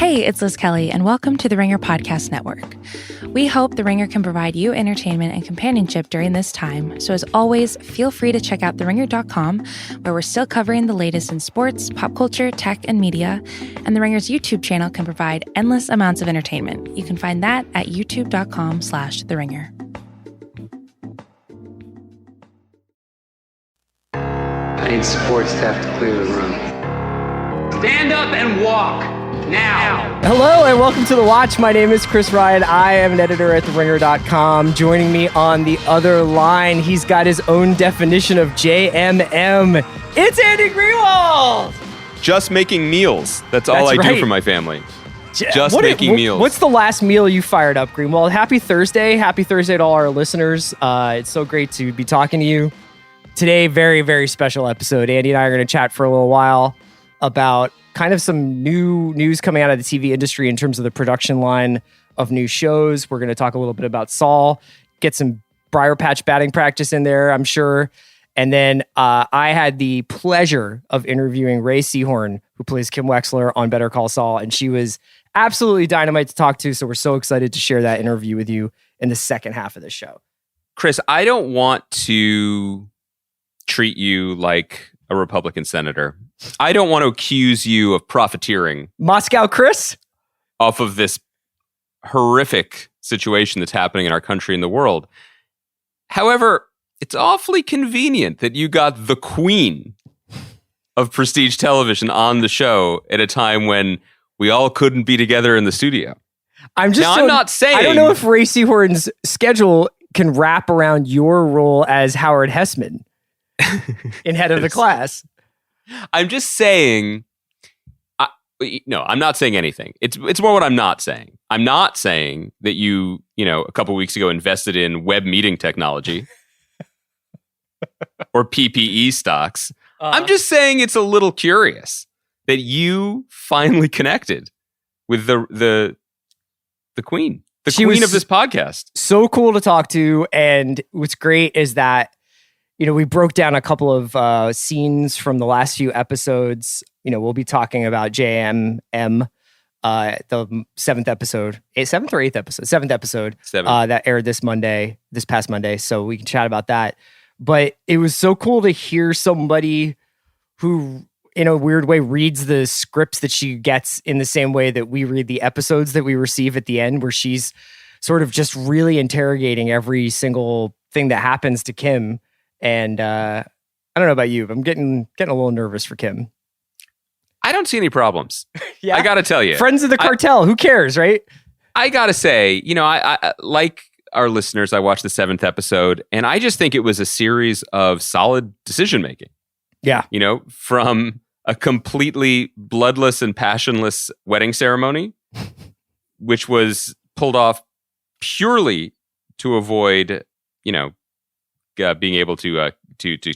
Hey, it's Liz Kelly, and welcome to the Ringer Podcast Network. We hope the Ringer can provide you entertainment and companionship during this time. So as always, feel free to check out theringer.com, where we're still covering the latest in sports, pop culture, tech, and media. And the Ringer's YouTube channel can provide endless amounts of entertainment. You can find that at youtube.com/theringer. I need support staff to clear the room. Stand up and walk. Now. Hello and welcome to The Watch. My name is Chris Ryan. I am an editor at theringer.com. Joining me on the other line, he's got his own definition of JMM. It's Andy Greenwald! Just making meals. That's all I do for my family. Just making meals. What's the last meal you fired up, Greenwald? Happy Thursday. Happy Thursday to all our listeners. It's so great to be talking to you. Today, very, very special episode. Andy and I are going to chat for a little while about kind of some new news coming out of the TV industry in terms of the production line of new shows. We're going to talk a little bit about Saul, get some Briar Patch batting practice in there, I'm sure. And then I had the pleasure of interviewing Rhea Seehorn, who plays Kim Wexler on Better Call Saul, and she was absolutely dynamite to talk to, so we're so excited to share that interview with you in the second half of the show. Chris, I don't want to treat you like a Republican senator. I don't want to accuse you of profiteering. Moscow Chris? Off of this horrific situation that's happening in our country and the world. However, it's awfully convenient that you got the queen of prestige television on the show at a time when we all couldn't be together in the studio. I'm not saying... I don't know if Rhea Seehorn's schedule can wrap around your role as Howard Hessman in Head of the Class. I'm just saying, no, I'm not saying anything. It's more what I'm not saying. I'm not saying that you a couple weeks ago invested in web meeting technology or PPE stocks. I'm just saying it's a little curious that you finally connected with the queen, queen of this podcast. So cool to talk to. And what's great is that we broke down a couple of scenes from the last few episodes. We'll be talking about JMM, the seventh episode that aired this past Monday. So we can chat about that. But it was so cool to hear somebody who, in a weird way, reads the scripts that she gets in the same way that we read the episodes that we receive at the end, where she's sort of just really interrogating every single thing that happens to Kim. And I don't know about you, but I'm getting a little nervous for Kim. I don't see any problems. Yeah, I got to tell you. Friends of the cartel, who cares, right? I got to say, I like our listeners, I watched the 7th episode, and I just think it was a series of solid decision-making. Yeah. From a completely bloodless and passionless wedding ceremony, which was pulled off purely to avoid, being able to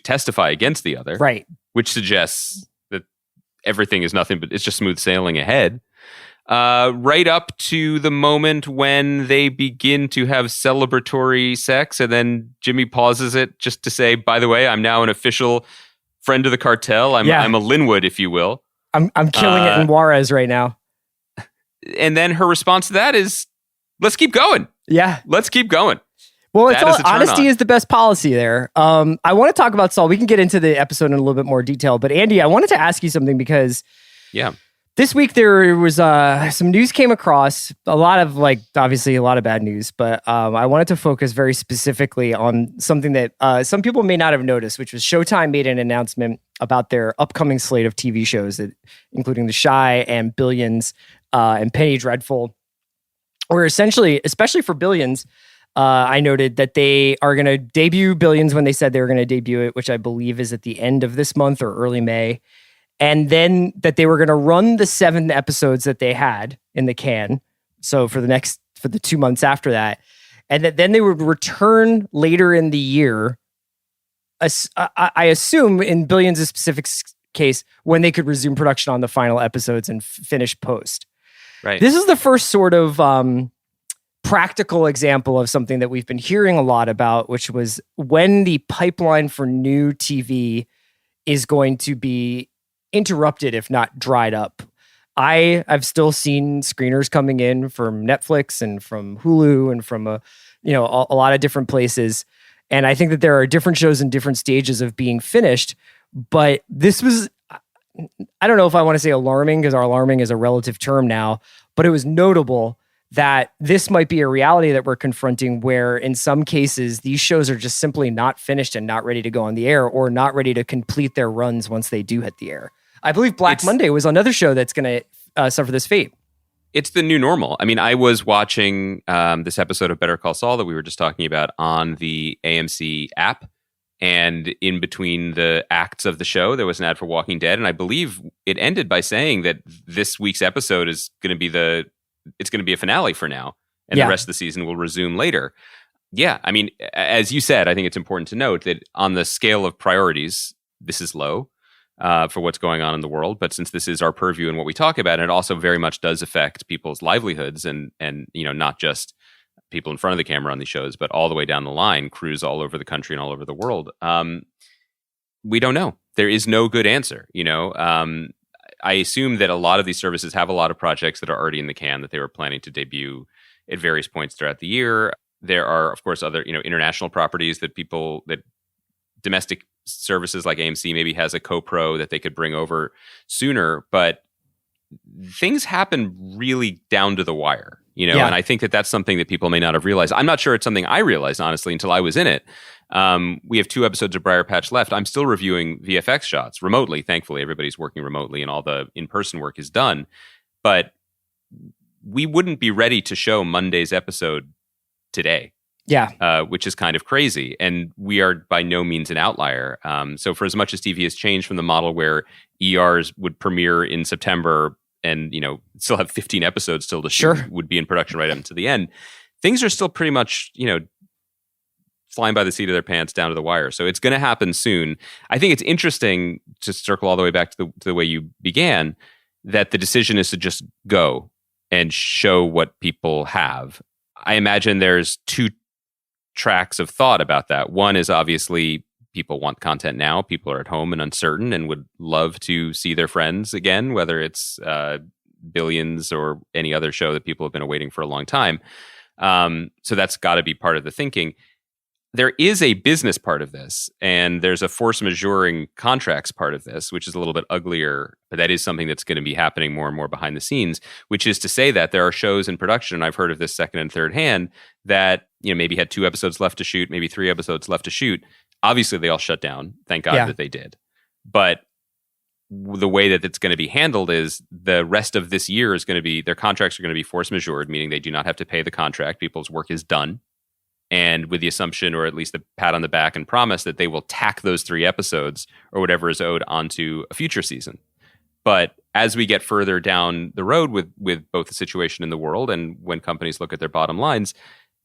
testify against the other, right? Which suggests that everything is nothing but it's just smooth sailing ahead. Right up to the moment when they begin to have celebratory sex, and then Jimmy pauses it just to say, "By the way, I'm now an official friend of the cartel. I'm a Linwood, if you will. I'm killing it in Juarez right now." And then her response to that is, "Let's keep going. Yeah, let's keep going." Well, honesty is the best policy there. I want to talk about Saul. We can get into the episode in a little bit more detail. But Andy, I wanted to ask you something because this week there was some news came across, a lot of obviously a lot of bad news. But I wanted to focus very specifically on something that some people may not have noticed, which was Showtime made an announcement about their upcoming slate of TV shows, including The Chi and Billions and Penny Dreadful, where essentially, especially for Billions, I noted that they are going to debut Billions when they said they were going to debut it, which I believe is at the end of this month or early May. And then that they were going to run the 7 episodes that they had in the can. So for the 2 months after that. And that then they would return later in the year. I assume in Billions' specific case, when they could resume production on the final episodes and finish post. Right. This is the first sort of practical example of something that we've been hearing a lot about, which was when the pipeline for new TV is going to be interrupted, if not dried up. I've still seen screeners coming in from Netflix and from Hulu and from a lot of different places. And I think that there are different shows in different stages of being finished. But this was, I don't know if I want to say alarming, because alarming is a relative term now, but it was notable that this might be a reality that we're confronting, where in some cases these shows are just simply not finished and not ready to go on the air, or not ready to complete their runs once they do hit the air. I believe Black Monday was another show that's going to suffer this fate. It's the new normal. I mean, I was watching this episode of Better Call Saul that we were just talking about on the AMC app. And in between the acts of the show, there was an ad for Walking Dead. And I believe it ended by saying that this week's episode is going to be it's going to be a finale for now. And the rest of the season will resume later. Yeah. I mean, as you said, I think it's important to note that on the scale of priorities, this is low. For what's going on in the world. But since this is our purview and what we talk about, it also very much does affect people's livelihoods and not just people in front of the camera on these shows, but all the way down the line, crews all over the country and all over the world. We don't know. There is no good answer. I assume that a lot of these services have a lot of projects that are already in the can that they were planning to debut at various points throughout the year. There are, of course, other international properties that domestic services like AMC maybe has a co-pro that they could bring over sooner, but things happen really down to the wire, and I think that that's something that people may not have realized. I'm not sure it's something I realized, honestly, until I was in it. We have 2 episodes of Briar Patch left. I'm still reviewing VFX shots remotely. Thankfully, everybody's working remotely and all the in-person work is done, but we wouldn't be ready to show Monday's episode today. Yeah. Which is kind of crazy. And we are by no means an outlier. So for as much as TV has changed from the model where ERs would premiere in September and, still have 15 episodes still to shoot, would be in production right up to the end, things are still pretty much, flying by the seat of their pants down to the wire. So it's going to happen soon. I think it's interesting to circle all the way back to the way you began, that the decision is to just go and show what people have. I imagine there's 2 tracks of thought about that. One is obviously people want content now. People are at home and uncertain and would love to see their friends again, whether it's Billions or any other show that people have been awaiting for a long time. So that's got to be part of the thinking. There is a business part of this, and there's a force majeuring contracts part of this, which is a little bit uglier, but that is something that's going to be happening more and more behind the scenes, which is to say that there are shows in production, and I've heard of this second and third hand, that maybe had 2 episodes left to shoot, maybe 3 episodes left to shoot. Obviously, they all shut down. Thank God that they did. But the way that it's going to be handled is the rest of this year is going to be, their contracts are going to be force majeured, meaning they do not have to pay the contract. People's work is done. And with the assumption, or at least the pat on the back and promise, that they will tack those 3 episodes or whatever is owed onto a future season. But as we get further down the road with both the situation in the world and when companies look at their bottom lines,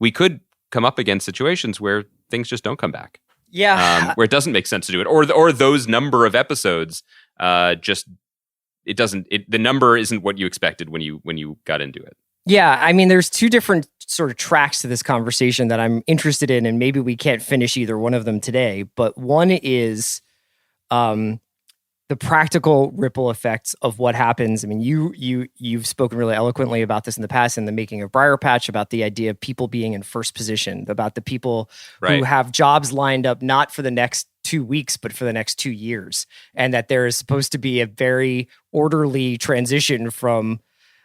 we could come up against situations where things just don't come back. Yeah. Where it doesn't make sense to do it. Or those number of episodes the number isn't what you expected when you got into it. Yeah, I mean, there's 2 different sort of tracks to this conversation that I'm interested in, and maybe we can't finish either one of them today. But one is the practical ripple effects of what happens. I mean, you've spoken really eloquently about this in the past in the making of Briar Patch, about the idea of people being in first position, about the people who have jobs lined up not for the next 2 weeks, but for the next 2 years, and that there is supposed to be a very orderly transition from.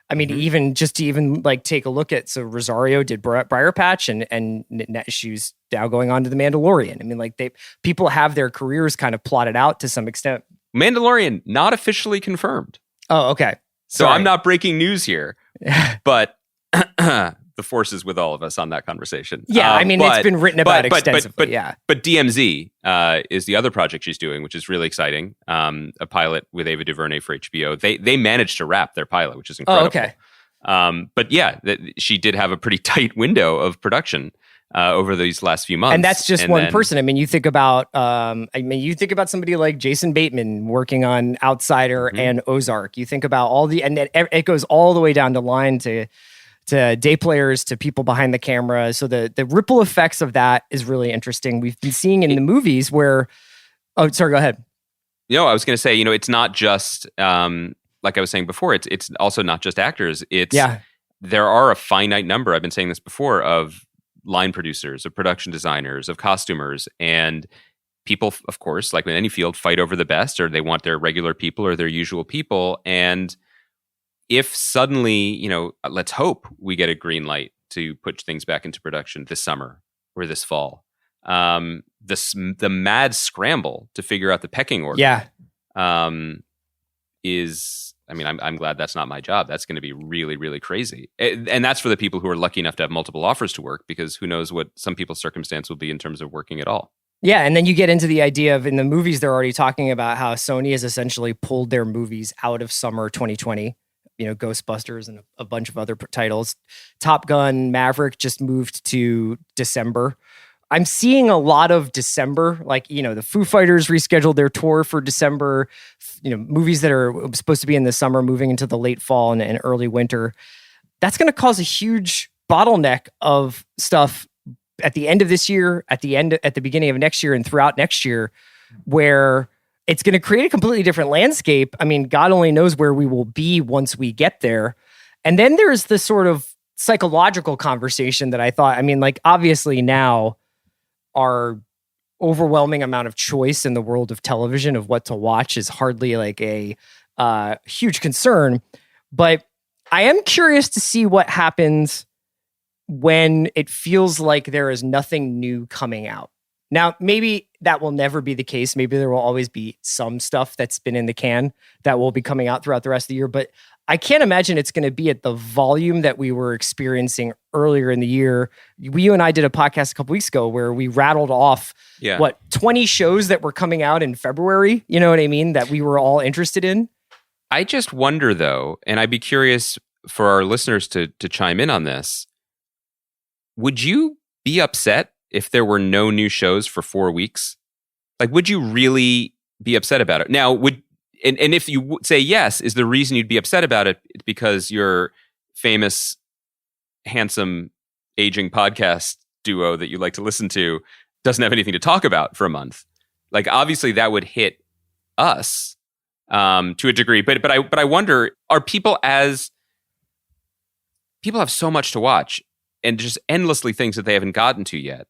I mean, even take a look at, so Rosario did Briar Patch and she's now going on to The Mandalorian. I mean, people have their careers kind of plotted out to some extent. Mandalorian, not officially confirmed. Oh, okay. So I'm not breaking news here, but the force is with all of us on that conversation. Yeah, I mean, it's been written about extensively. But DMZ is the other project she's doing, which is really exciting. A pilot with Ava DuVernay for HBO. They managed to wrap their pilot, which is incredible. Oh, okay. But yeah, she did have a pretty tight window of production over these last few months. And that's just one person. I mean, you think about somebody like Jason Bateman working on Outsider and Ozark. You think about and then it goes all the way down the line to day players, to people behind the camera. So the ripple effects of that is really interesting. We've been seeing in the movies where, oh, sorry, go ahead. I was going to say, it's not just like I was saying before, it's also not just actors. There are a finite number, I've been saying this before, of line producers, of production designers, of costumers, and people, of course, like in any field, fight over the best, or they want their regular people or their usual people. And if suddenly, let's hope we get a green light to put things back into production this summer or this fall. The mad scramble to figure out the pecking order. I'm glad that's not my job. That's going to be really, really crazy. And that's for the people who are lucky enough to have multiple offers to work, because who knows what some people's circumstance will be in terms of working at all. Yeah, and then you get into the idea of, in the movies, they're already talking about how Sony has essentially pulled their movies out of summer 2020. Ghostbusters and a bunch of other titles. Top Gun, Maverick just moved to December. I'm seeing a lot of December, like, the Foo Fighters rescheduled their tour for December, movies that are supposed to be in the summer moving into the late fall and early winter. That's going to cause a huge bottleneck of stuff at the end of this year, at the beginning of next year, and throughout next year, where it's going to create a completely different landscape. I mean, God only knows where we will be once we get there. And then there's this sort of psychological conversation that I thought, obviously now our overwhelming amount of choice in the world of television of what to watch is hardly like a huge concern. But I am curious to see what happens when it feels like there is nothing new coming out. Now, maybe that will never be the case. Maybe there will always be some stuff that's been in the can that will be coming out throughout the rest of the year. But I can't imagine it's going to be at the volume that we were experiencing earlier in the year. You and I did a podcast a couple weeks ago where we rattled off, 20 shows that were coming out in February, you know what I mean, that we were all interested in. I just wonder, though, and I'd be curious for our listeners to chime in on this. Would you be upset if there were no new shows for 4 weeks? Like, would you really be upset about it? Now, and if you say yes, is the reason you'd be upset about it because your famous, handsome, aging podcast duo that you like to listen to doesn't have anything to talk about for a month? Like, obviously, that would hit us to a degree. But I wonder, are people have so much to watch and just endlessly things that they haven't gotten to yet.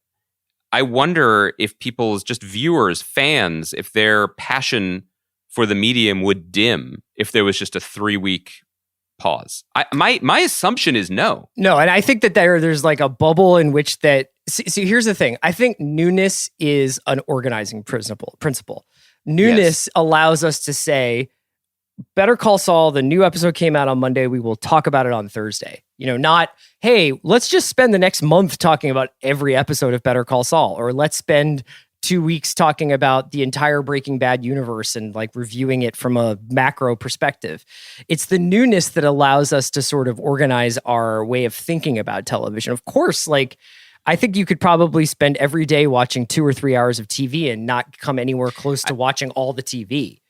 I wonder if people's just viewers, fans, if their passion for the medium would dim if there was just a 3-week pause. My assumption is no. No, and I think that there's like a bubble in which that. See, here's the thing. I think newness is an organizing principle. Newness allows us to say, Better Call Saul, the new episode came out on Monday. We will talk about it on Thursday. Not, hey, let's just spend the next month talking about every episode of Better Call Saul, or let's spend 2 weeks talking about the entire Breaking Bad universe and like reviewing it from a macro perspective. It's the newness that allows us to sort of organize our way of thinking about television. Of course, like, I think you could probably spend every day watching 2 or 3 hours of TV and not come anywhere close to watching all the TV.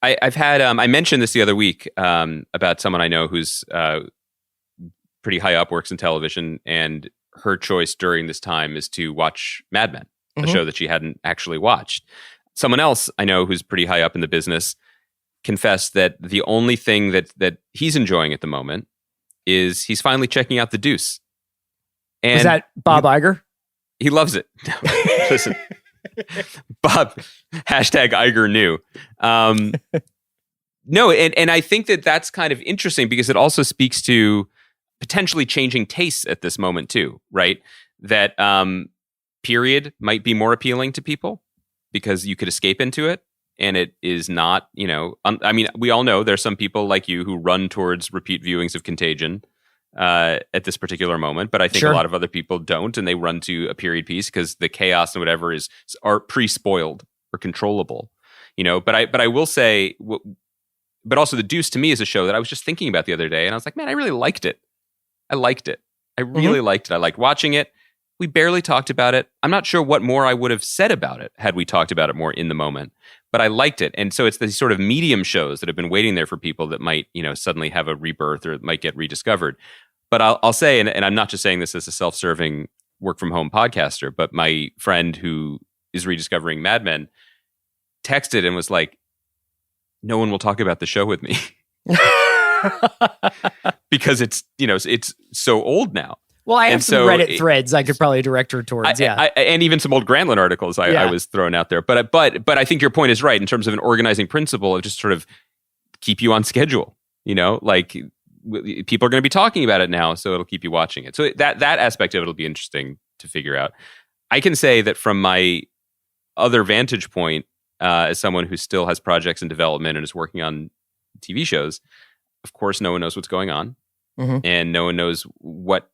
I've had, I mentioned this the other week about someone I know who's pretty high up, works in television, and her choice during this time is to watch Mad Men, a show that she hadn't actually watched. Someone else I know who's pretty high up in the business confessed that the only thing that he's enjoying at the moment is he's finally checking out The Deuce. And is that Bob Iger? He loves it. Listen. Bob, hashtag Iger knew. No, and I think that's kind of interesting because it also speaks to potentially changing tastes at this moment too, right? That period might be more appealing to people because you could escape into it, and it is not, we all know there's some people like you who run towards repeat viewings of Contagion at this particular moment, but I think a lot of other people don't, and they run to a period piece because the chaos and whatever are pre-spoiled or controllable, But I will say, but also The Deuce to me is a show that I was just thinking about the other day, and I was like, man, I really liked it. I liked it. I really liked it. I liked watching it. We barely talked about it. I'm not sure what more I would have said about it had we talked about it more in the moment, but I liked it. And so it's these sort of medium shows that have been waiting there for people that might, suddenly have a rebirth or might get rediscovered. But I'll say, and I'm not just saying this as a self-serving work from home podcaster, but my friend who is rediscovering Mad Men texted and was like, no one will talk about the show with me. because it's so old now. Well, I have some Reddit threads I could probably direct her towards. And even some old Grantland articles I was throwing out there. But I think your point is right in terms of an organizing principle of just sort of keep you on schedule. Like people are going to be talking about it now, so it'll keep you watching it. So that aspect of it will be interesting to figure out. I can say that from my other vantage point, as someone who still has projects in development and is working on TV shows, of course, no one knows what's going on, and no one knows what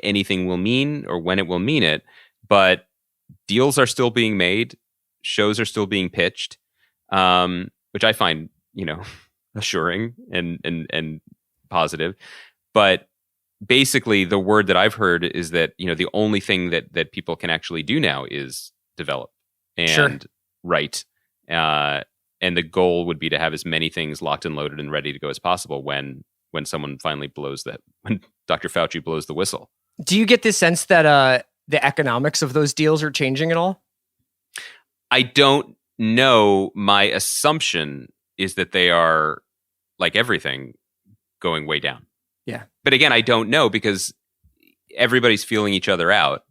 anything will mean or when it will mean it, but deals are still being made, shows are still being pitched, which I find assuring and positive. But basically the word that I've heard is that the only thing that people can actually do now is develop and write, and the goal would be to have as many things locked and loaded and ready to go as possible when someone finally when Dr. Fauci blows the whistle. Do you get the sense that the economics of those deals are changing at all? I don't know. My assumption is that they are, like everything, going way down. Yeah. But again, I don't know because everybody's feeling each other out.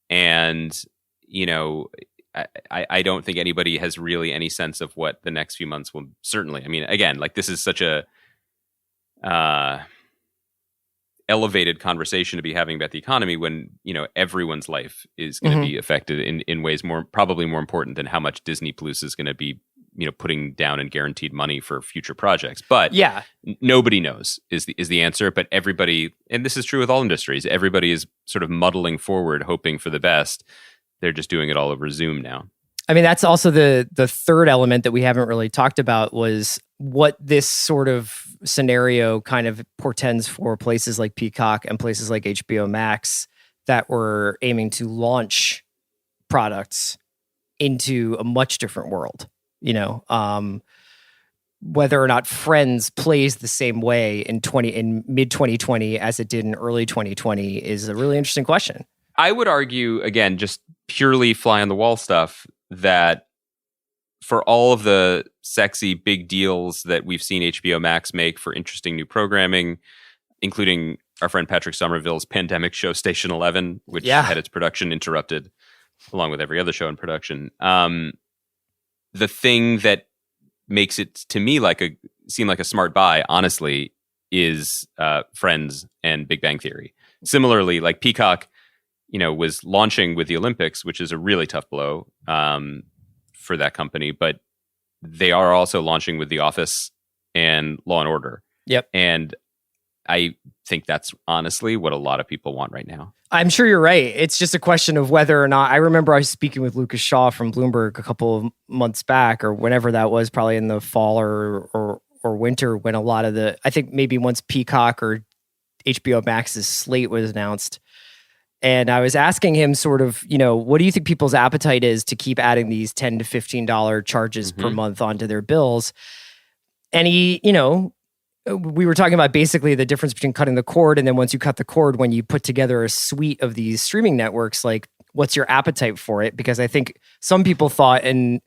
And, I don't think anybody has really any sense of what the next few months will certainly. I mean, again, like this is such a elevated conversation to be having about the economy when everyone's life is going to be affected in ways probably more important than how much Disney Plus is going to be putting down in guaranteed money for future projects. But nobody knows is the answer. But everybody, and this is true with all industries, everybody is sort of muddling forward, hoping for the best. They're just doing it all over Zoom now. I mean, that's also the third element that we haven't really talked about was what this sort of scenario kind of portends for places like Peacock and places like HBO Max that were aiming to launch products into a much different world. Whether or not Friends plays the same way in mid 2020 as it did in early 2020 is a really interesting question. I would argue, again, just purely fly on the wall stuff, that for all of the sexy big deals that we've seen HBO Max make for interesting new programming, including our friend Patrick Somerville's pandemic show Station 11, which had its production interrupted along with every other show in production. The thing that makes it to me seem like a smart buy, honestly, is Friends and Big Bang Theory. Similarly, like Peacock, was launching with the Olympics, which is a really tough blow for that company, but they are also launching with The Office and Law and Order. Yep. And I think that's honestly what a lot of people want right now. I'm sure you're right. It's just a question of whether or not. I remember I was speaking with Lucas Shaw from Bloomberg a couple of months back, or whenever that was, probably in the fall or winter, when a lot of I think maybe once Peacock or HBO Max's slate was announced. And I was asking him sort of, what do you think people's appetite is to keep adding these $10 to $15 charges per month onto their bills? And he, we were talking about basically the difference between cutting the cord and then once you cut the cord, when you put together a suite of these streaming networks, like what's your appetite for it? Because I think some people thought, and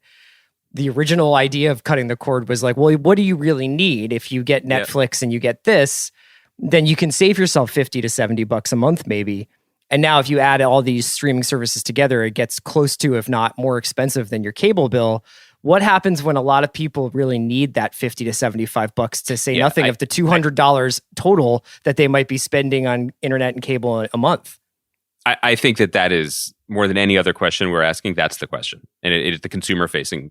the original idea of cutting the cord was like, well, what do you really need? If you get Netflix and you get this, then you can save yourself $50 to $70 a month maybe. And now if you add all these streaming services together, it gets close to, if not more expensive than your cable bill. What happens when a lot of people really need that $50 to $75 to say nothing of the $200 total that they might be spending on internet and cable a month? I think that is more than any other question we're asking. That's the question. And it is the consumer facing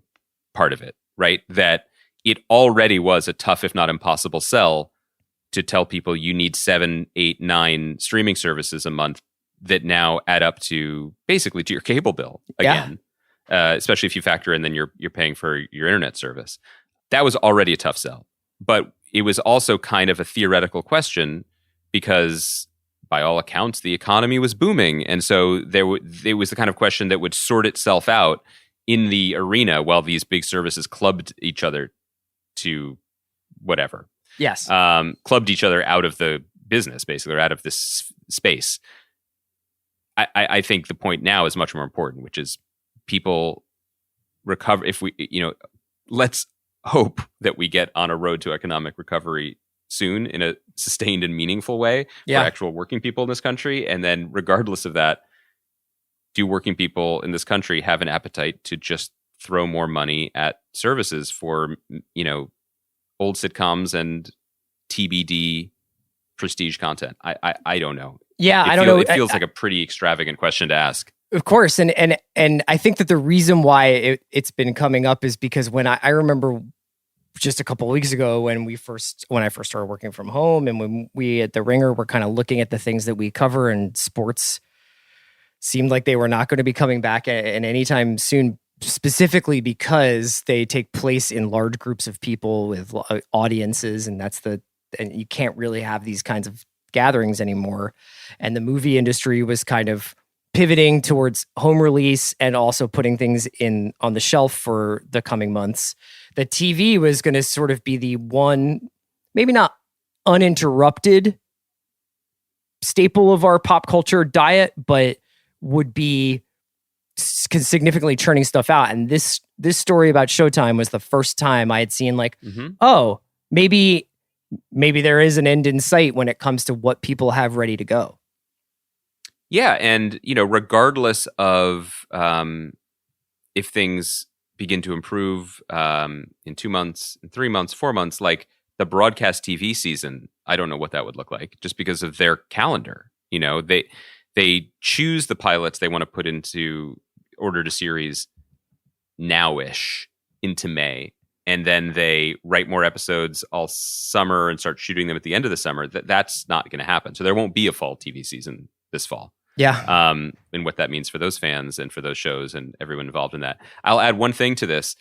part of it, right? That it already was a tough, if not impossible sell to tell people you need 7, 8, 9 streaming services a month that now add up to basically to your cable bill again. Especially if you factor in then you're paying for your internet service. That was already a tough sell. But it was also kind of a theoretical question because by all accounts, the economy was booming. And so there was the kind of question that would sort itself out in the arena while these big services clubbed each other to whatever. Yes. Clubbed each other out of the business, basically, or out of this space. I think the point now is much more important, which is people recover. If we, let's hope that we get on a road to economic recovery soon in a sustained and meaningful way for actual working people in this country. And then regardless of that, do working people in this country have an appetite to just throw more money at services for, old sitcoms and TBD prestige content? I don't know. Yeah, I don't know. It feels like a pretty extravagant question to ask. Of course. And I think that the reason why it's been coming up is because when I remember just a couple of weeks ago when I first started working from home, and when we at The Ringer were kind of looking at the things that we cover, and sports seemed like they were not going to be coming back in any time soon, specifically because they take place in large groups of people with audiences, and and you can't really have these kinds of gatherings anymore. And the movie industry was kind of pivoting towards home release and also putting things on the shelf for the coming months. The TV was going to sort of be the one, maybe not uninterrupted staple of our pop culture diet, but would be significantly churning stuff out. And this story about Showtime was the first time I had seen oh, maybe there is an end in sight when it comes to what people have ready to go. Yeah, and regardless of if things begin to improve in 2 months, in 3 months, 4 months, like the broadcast TV season, I don't know what that would look like just because of their calendar. They choose the pilots they want to put into order to series now-ish into May, and then they write more episodes all summer and start shooting them at the end of the summer. That's not going to happen. So there won't be a fall TV season this fall. Yeah. And what that means for those fans and for those shows and everyone involved in that. I'll add one thing to this.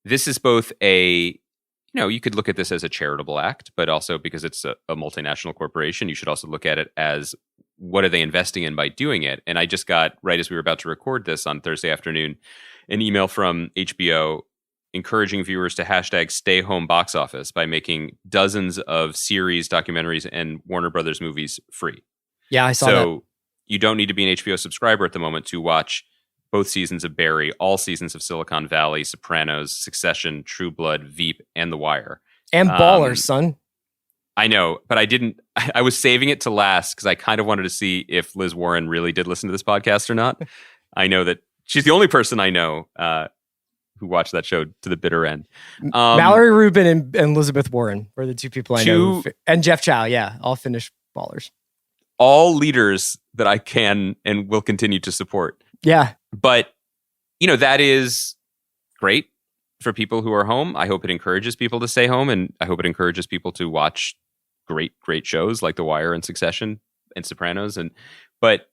This is both you could look at this as a charitable act, but also because it's a multinational corporation, you should also look at it as what are they investing in by doing it? And I just got, right as we were about to record this on Thursday afternoon, an email from HBO encouraging viewers to hashtag stay home box office by making dozens of series, documentaries, and Warner Brothers movies free. Yeah, I saw that. So you don't need to be an HBO subscriber at the moment to watch both seasons of Barry, all seasons of Silicon Valley, Sopranos, Succession, True Blood, Veep, and The Wire. And Ballers, son. I know, but I was saving it to last because I kind of wanted to see if Liz Warren really did listen to this podcast or not. I know that she's the only person I know who watched that show to the bitter end. Mallory Rubin and Elizabeth Warren were the two people I know. And Jeff Chow, yeah, all finished Ballers. All leaders that I can and will continue to support. Yeah. But, that is great for people who are home. I hope it encourages people to stay home, and I hope it encourages people to watch great shows like The Wire and Succession and Sopranos. But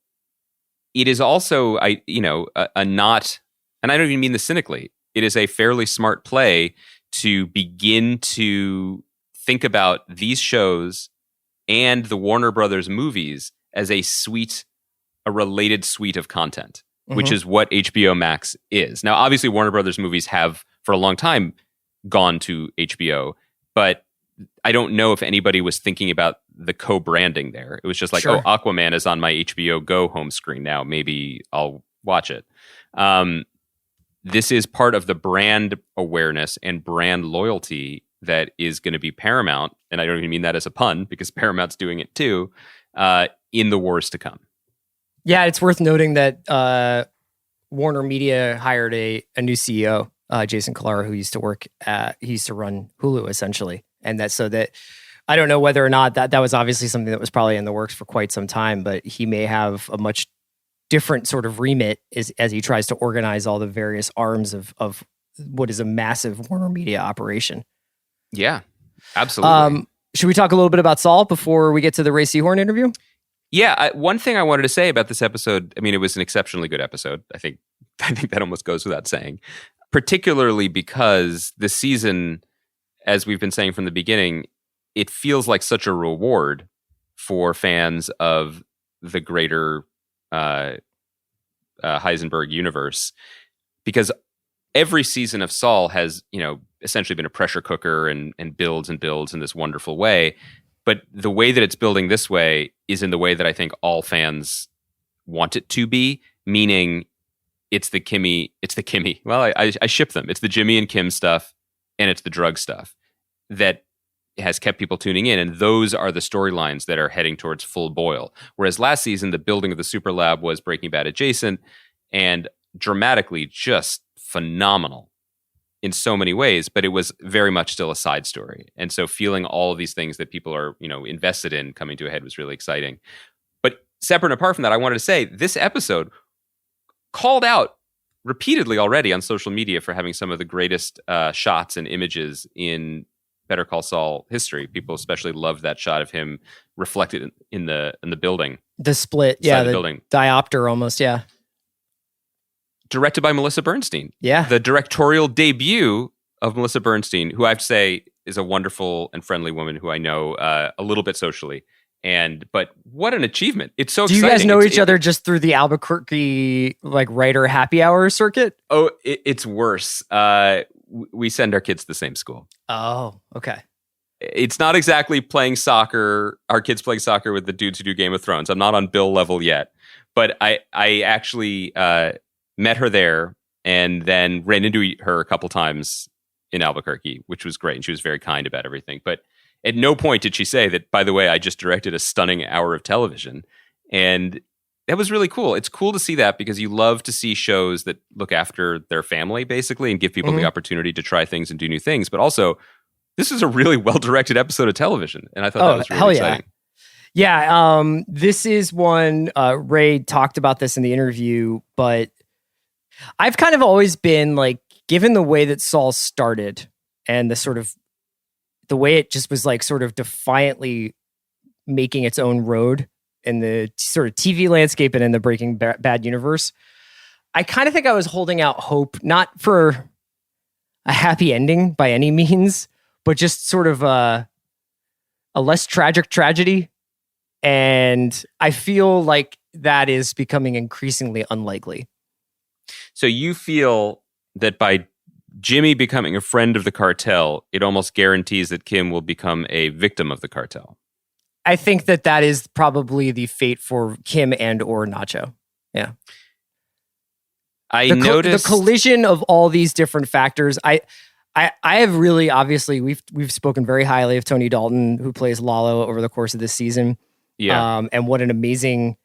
it is also, a not, and I don't even mean this cynically, it is a fairly smart play to begin to think about these shows and the Warner Brothers movies as a related suite of content, which is what HBO Max is. Now, obviously, Warner Brothers movies have, for a long time, gone to HBO, but I don't know if anybody was thinking about the co-branding there. It was just like, Sure. Oh, Aquaman is on my HBO Go home screen now. Maybe I'll watch it. This is part of the brand awareness and brand loyalty that is going to be paramount, and I don't even mean that as a pun, because Paramount's doing it too, in the wars to come. Yeah, it's worth noting that Warner Media hired a new CEO, Jason Kilar, who used to run Hulu essentially. And that I don't know whether or not that was obviously something that was probably in the works for quite some time, but he may have a much different sort of remit as he tries to organize all the various arms of what is a massive Warner Media operation. Yeah, absolutely. Should we talk a little bit about Saul before we get to the Rhea Seehorn interview? Yeah, one thing I wanted to say about this episode, I mean, it was an exceptionally good episode. I think that almost goes without saying, particularly because the season, as we've been saying from the beginning, it feels like such a reward for fans of the greater Heisenberg universe, because every season of Saul has, essentially been a pressure cooker and builds in this wonderful way. But the way that it's building this way is in the way that I think all fans want it to be, meaning it's the Kimmy. Well, I ship them. It's the Jimmy and Kim stuff. and it's the drug stuff that has kept people tuning in. And those are the storylines that are heading towards full boil. Whereas last season, the building of the super lab was Breaking Bad adjacent and dramatically just phenomenal in so many ways, but it was very much still a side story. And so feeling all of these things that people are, invested in coming to a head was really exciting. But separate and apart from that, I wanted to say this episode called out repeatedly already on social media for having some of the greatest shots and images in Better Call Saul history. People especially loved that shot of him reflected in the building. The split, the building. Diopter almost, yeah. Directed by Melissa Bernstein. Yeah. The directorial debut of Melissa Bernstein, who I have to say is a wonderful and friendly woman who I know a little bit socially. But what an achievement. It's so exciting. Do you guys know each other just through the Albuquerque writer happy hour circuit? Oh, it's worse. We send our kids to the same school. Oh, okay. It's not exactly playing soccer, our kids playing soccer with the dudes who do Game of Thrones. I'm not on Bill level yet. But I actually met her there and then ran into her a couple times in Albuquerque, which was great. And she was very kind about everything. But at no point did she say that, by the way, I just directed a stunning hour of television. And that was really cool. It's cool to see that because you love to see shows that look after their family, basically, and give people the opportunity to try things and do new things. But also, this is a really well-directed episode of television. And I thought that was really exciting. Yeah, this is one, Ray talked about this in the interview, but I've kind of always been given the way that Saul started and the way it just was sort of defiantly making its own road in the sort of TV landscape and in the Breaking Bad universe, I kind of think I was holding out hope, not for a happy ending by any means, but just sort of a less tragic tragedy. And I feel like that is becoming increasingly unlikely. So you feel that by Jimmy becoming a friend of the cartel, it almost guarantees that Kim will become a victim of the cartel. I think that is probably the fate for Kim and or Nacho. Yeah. I noticed the collision of all these different factors. I have really, obviously, we've spoken very highly of Tony Dalton, who plays Lalo over the course of this season. Yeah. And what an amazing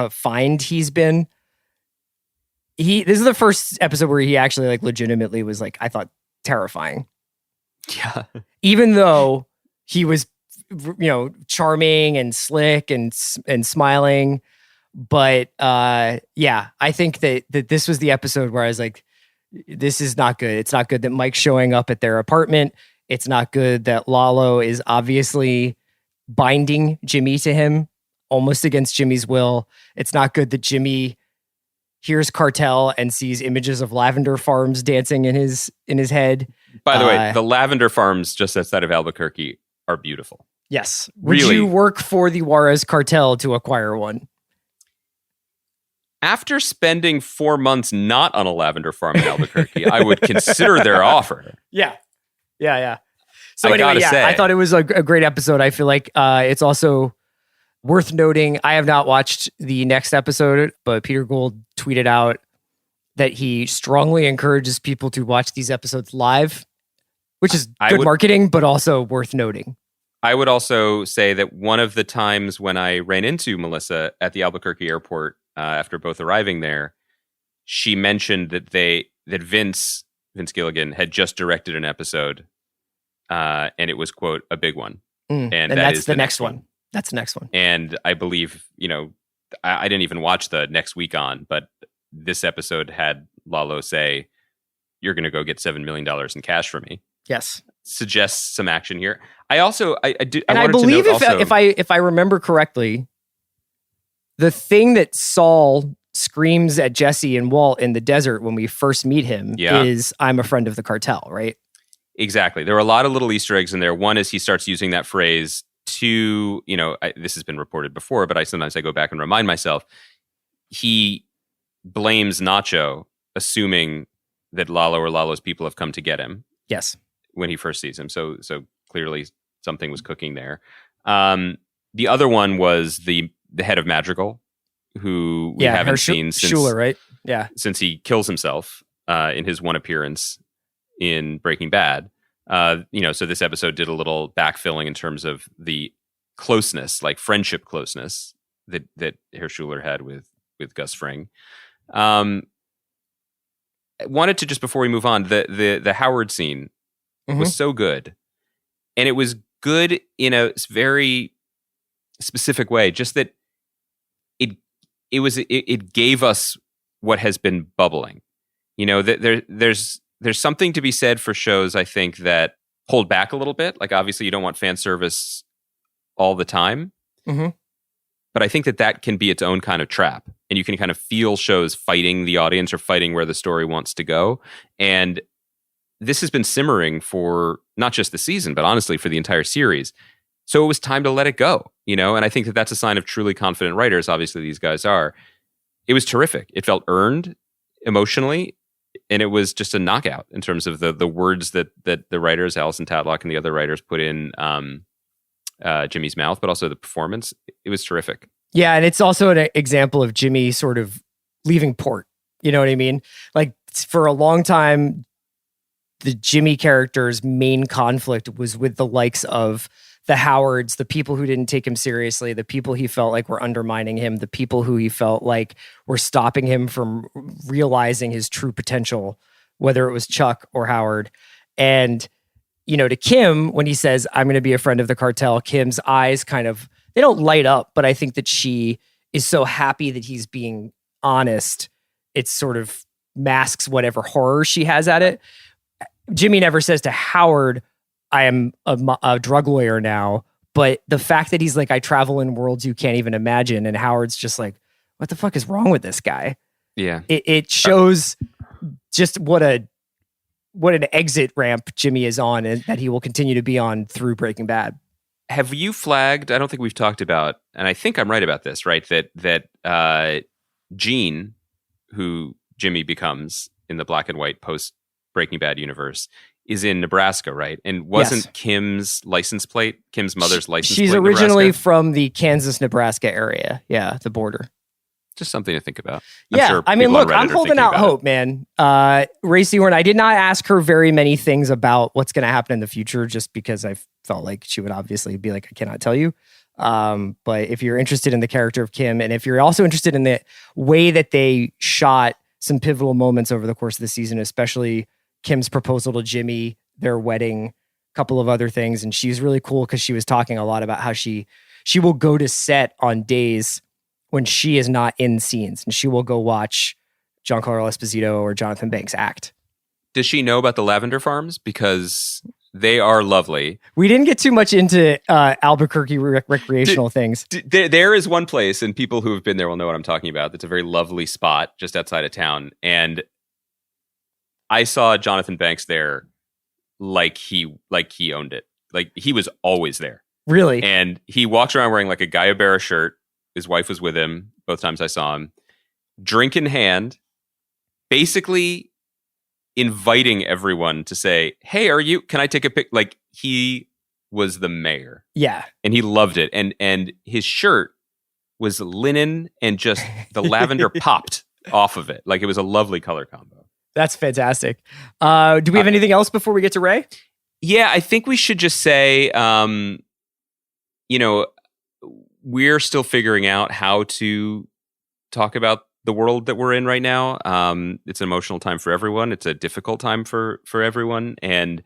find he's been. This is the first episode where he actually legitimately was I thought terrifying. Yeah. Even though he was, charming and slick and smiling, but I think that this was the episode where I was like, this is not good. It's not good that Mike's showing up at their apartment. It's not good that Lalo is obviously binding Jimmy to him almost against Jimmy's will. It's not good that Jimmy hears cartel and sees images of lavender farms dancing in his head. By the way, the lavender farms just outside of Albuquerque are beautiful. Yes. Would you work for the Juarez cartel to acquire one? After spending 4 months not on a lavender farm in Albuquerque, I would consider their offer. Yeah. So anyway, I thought it was a great episode. I feel like it's also worth noting, I have not watched the next episode, but Peter Gould tweeted out that he strongly encourages people to watch these episodes live, which is good marketing, but also worth noting. I would also say that one of the times when I ran into Melissa at the Albuquerque airport after both arriving there, she mentioned that Vince Gilligan had just directed an episode, and it was, quote, a big one. And that's the next one. That's the next one. And I believe, I didn't even watch the next week on, but this episode had Lalo say, "You're going to go get $7 million in cash for me." Yes. Suggests some action here. I also, I believe if I remember correctly, the thing that Saul screams at Jesse and Walt in the desert when we first meet him is, "I'm a friend of the cartel," right? Exactly. There were a lot of little Easter eggs in there. One is he starts using that phrase to, this has been reported before, but sometimes I go back and remind myself. He blames Nacho, assuming that Lalo or Lalo's people have come to get him. Yes. When he first sees him. So clearly something was cooking there. The other one was the head of Madrigal, who we haven't seen since Schuler, right? Yeah. Since he kills himself in his one appearance in Breaking Bad. So this episode did a little backfilling in terms of the closeness, like friendship closeness that Herr Schuler had with Gus Fring. I wanted to, just before we move on, the Howard scene was so good, and it was good in a very specific way. Just that it gave us what has been bubbling. There's something to be said for shows, I think, that hold back a little bit. Like, obviously, you don't want fan service all the time. Mm-hmm. But I think that can be its own kind of trap. And you can kind of feel shows fighting the audience or fighting where the story wants to go. And this has been simmering for not just the season, but honestly for the entire series. So it was time to let it go, And I think that's a sign of truly confident writers. Obviously, these guys are. It was terrific. It felt earned emotionally. And it was just a knockout in terms of the words that the writers, Alison Tadlock and the other writers, put in Jimmy's mouth, but also the performance. It was terrific. Yeah, and it's also an example of Jimmy sort of leaving port. You know what I mean? Like, for a long time, the Jimmy character's main conflict was with the likes of the Howards, the people who didn't take him seriously, the people he felt like were undermining him, the people who he felt like were stopping him from realizing his true potential, whether it was Chuck or Howard. And, to Kim, when he says, I'm going to be a friend of the cartel, Kim's eyes they don't light up, but I think that she is so happy that he's being honest. It sort of masks whatever horror she has at it. Jimmy never says to Howard, I am a drug lawyer now, but the fact that he's like, I travel in worlds you can't even imagine, and Howard's just like, what the fuck is wrong with this guy? Yeah. It shows just what an exit ramp Jimmy is on, and that he will continue to be on through Breaking Bad. Have you flagged, I don't think we've talked about, and I think I'm right about this, right? That Gene, who Jimmy becomes in the black and white post Breaking Bad universe, is in Nebraska, right? And wasn't Kim's license plate, Kim's mother's license plate? She's originally Nebraska? From the Kansas-Nebraska area. Yeah, the border. Just something to think about. Sure, I mean, look, I'm holding out hope, man. Rhea Seehorn, I did not ask her very many things about what's going to happen in the future, just because I felt like she would obviously be like, I cannot tell you. But if you're interested in the character of Kim, and if you're also interested in the way that they shot some pivotal moments over the course of the season, especially Kim's proposal to Jimmy, their wedding, a couple of other things. And she's really cool because she was talking a lot about how she will go to set on days when she is not in scenes, and she will go watch Giancarlo Esposito or Jonathan Banks act. Does she know about the lavender farms? Because they are lovely. We didn't get too much into Albuquerque recreational things. There is one place, and people who have been there will know what I'm talking about. That's a very lovely spot just outside of town. And I saw Jonathan Banks there like he owned it. Like, he was always there. Really? And he walks around wearing like a Guayabera shirt. His wife was with him both times I saw him, drink in hand, basically inviting everyone to say, hey, can I take a pic? Like, he was the mayor. Yeah. And he loved it. And his shirt was linen, and just the lavender popped off of it. Like, it was a lovely color combo. That's fantastic. Do we have anything else before we get to Ray? Yeah, I think we should just say, we're still figuring out how to talk about the world that we're in right now. It's an emotional time for everyone. It's a difficult time for everyone. And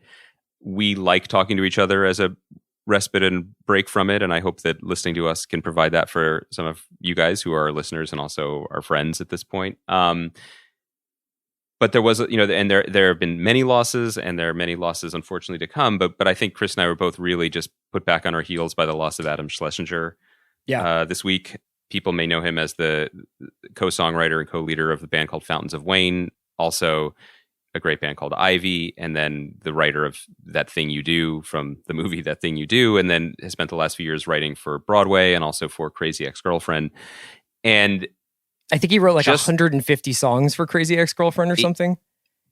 we like talking to each other as a respite and break from it. And I hope that listening to us can provide that for some of you guys who are listeners and also our friends at this point. But there was, and there have been many losses, and there are many losses, unfortunately, to come. But I think Chris and I were both really just put back on our heels by the loss of Adam Schlesinger. Yeah. This week, people may know him as the co-songwriter and co-leader of the band called Fountains of Wayne, also a great band called Ivy, and then the writer of That Thing You Do from the movie That Thing You Do, and then has spent the last few years writing for Broadway and also for Crazy Ex-Girlfriend. And I think he wrote like 150 songs for Crazy Ex-Girlfriend or something.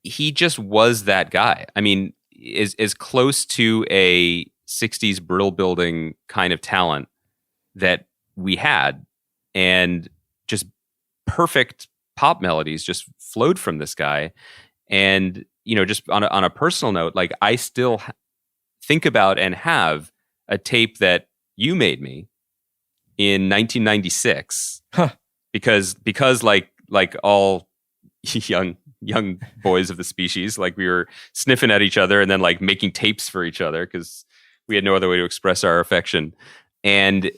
He just was that guy. I mean, is close to a 60s brill building kind of talent that we had, and just perfect pop melodies just flowed from this guy. And just on a personal note, like I still think about and have a tape that you made me in 1996, because like all young boys of the species, like we were sniffing at each other and then like making tapes for each other because we had no other way to express our affection. And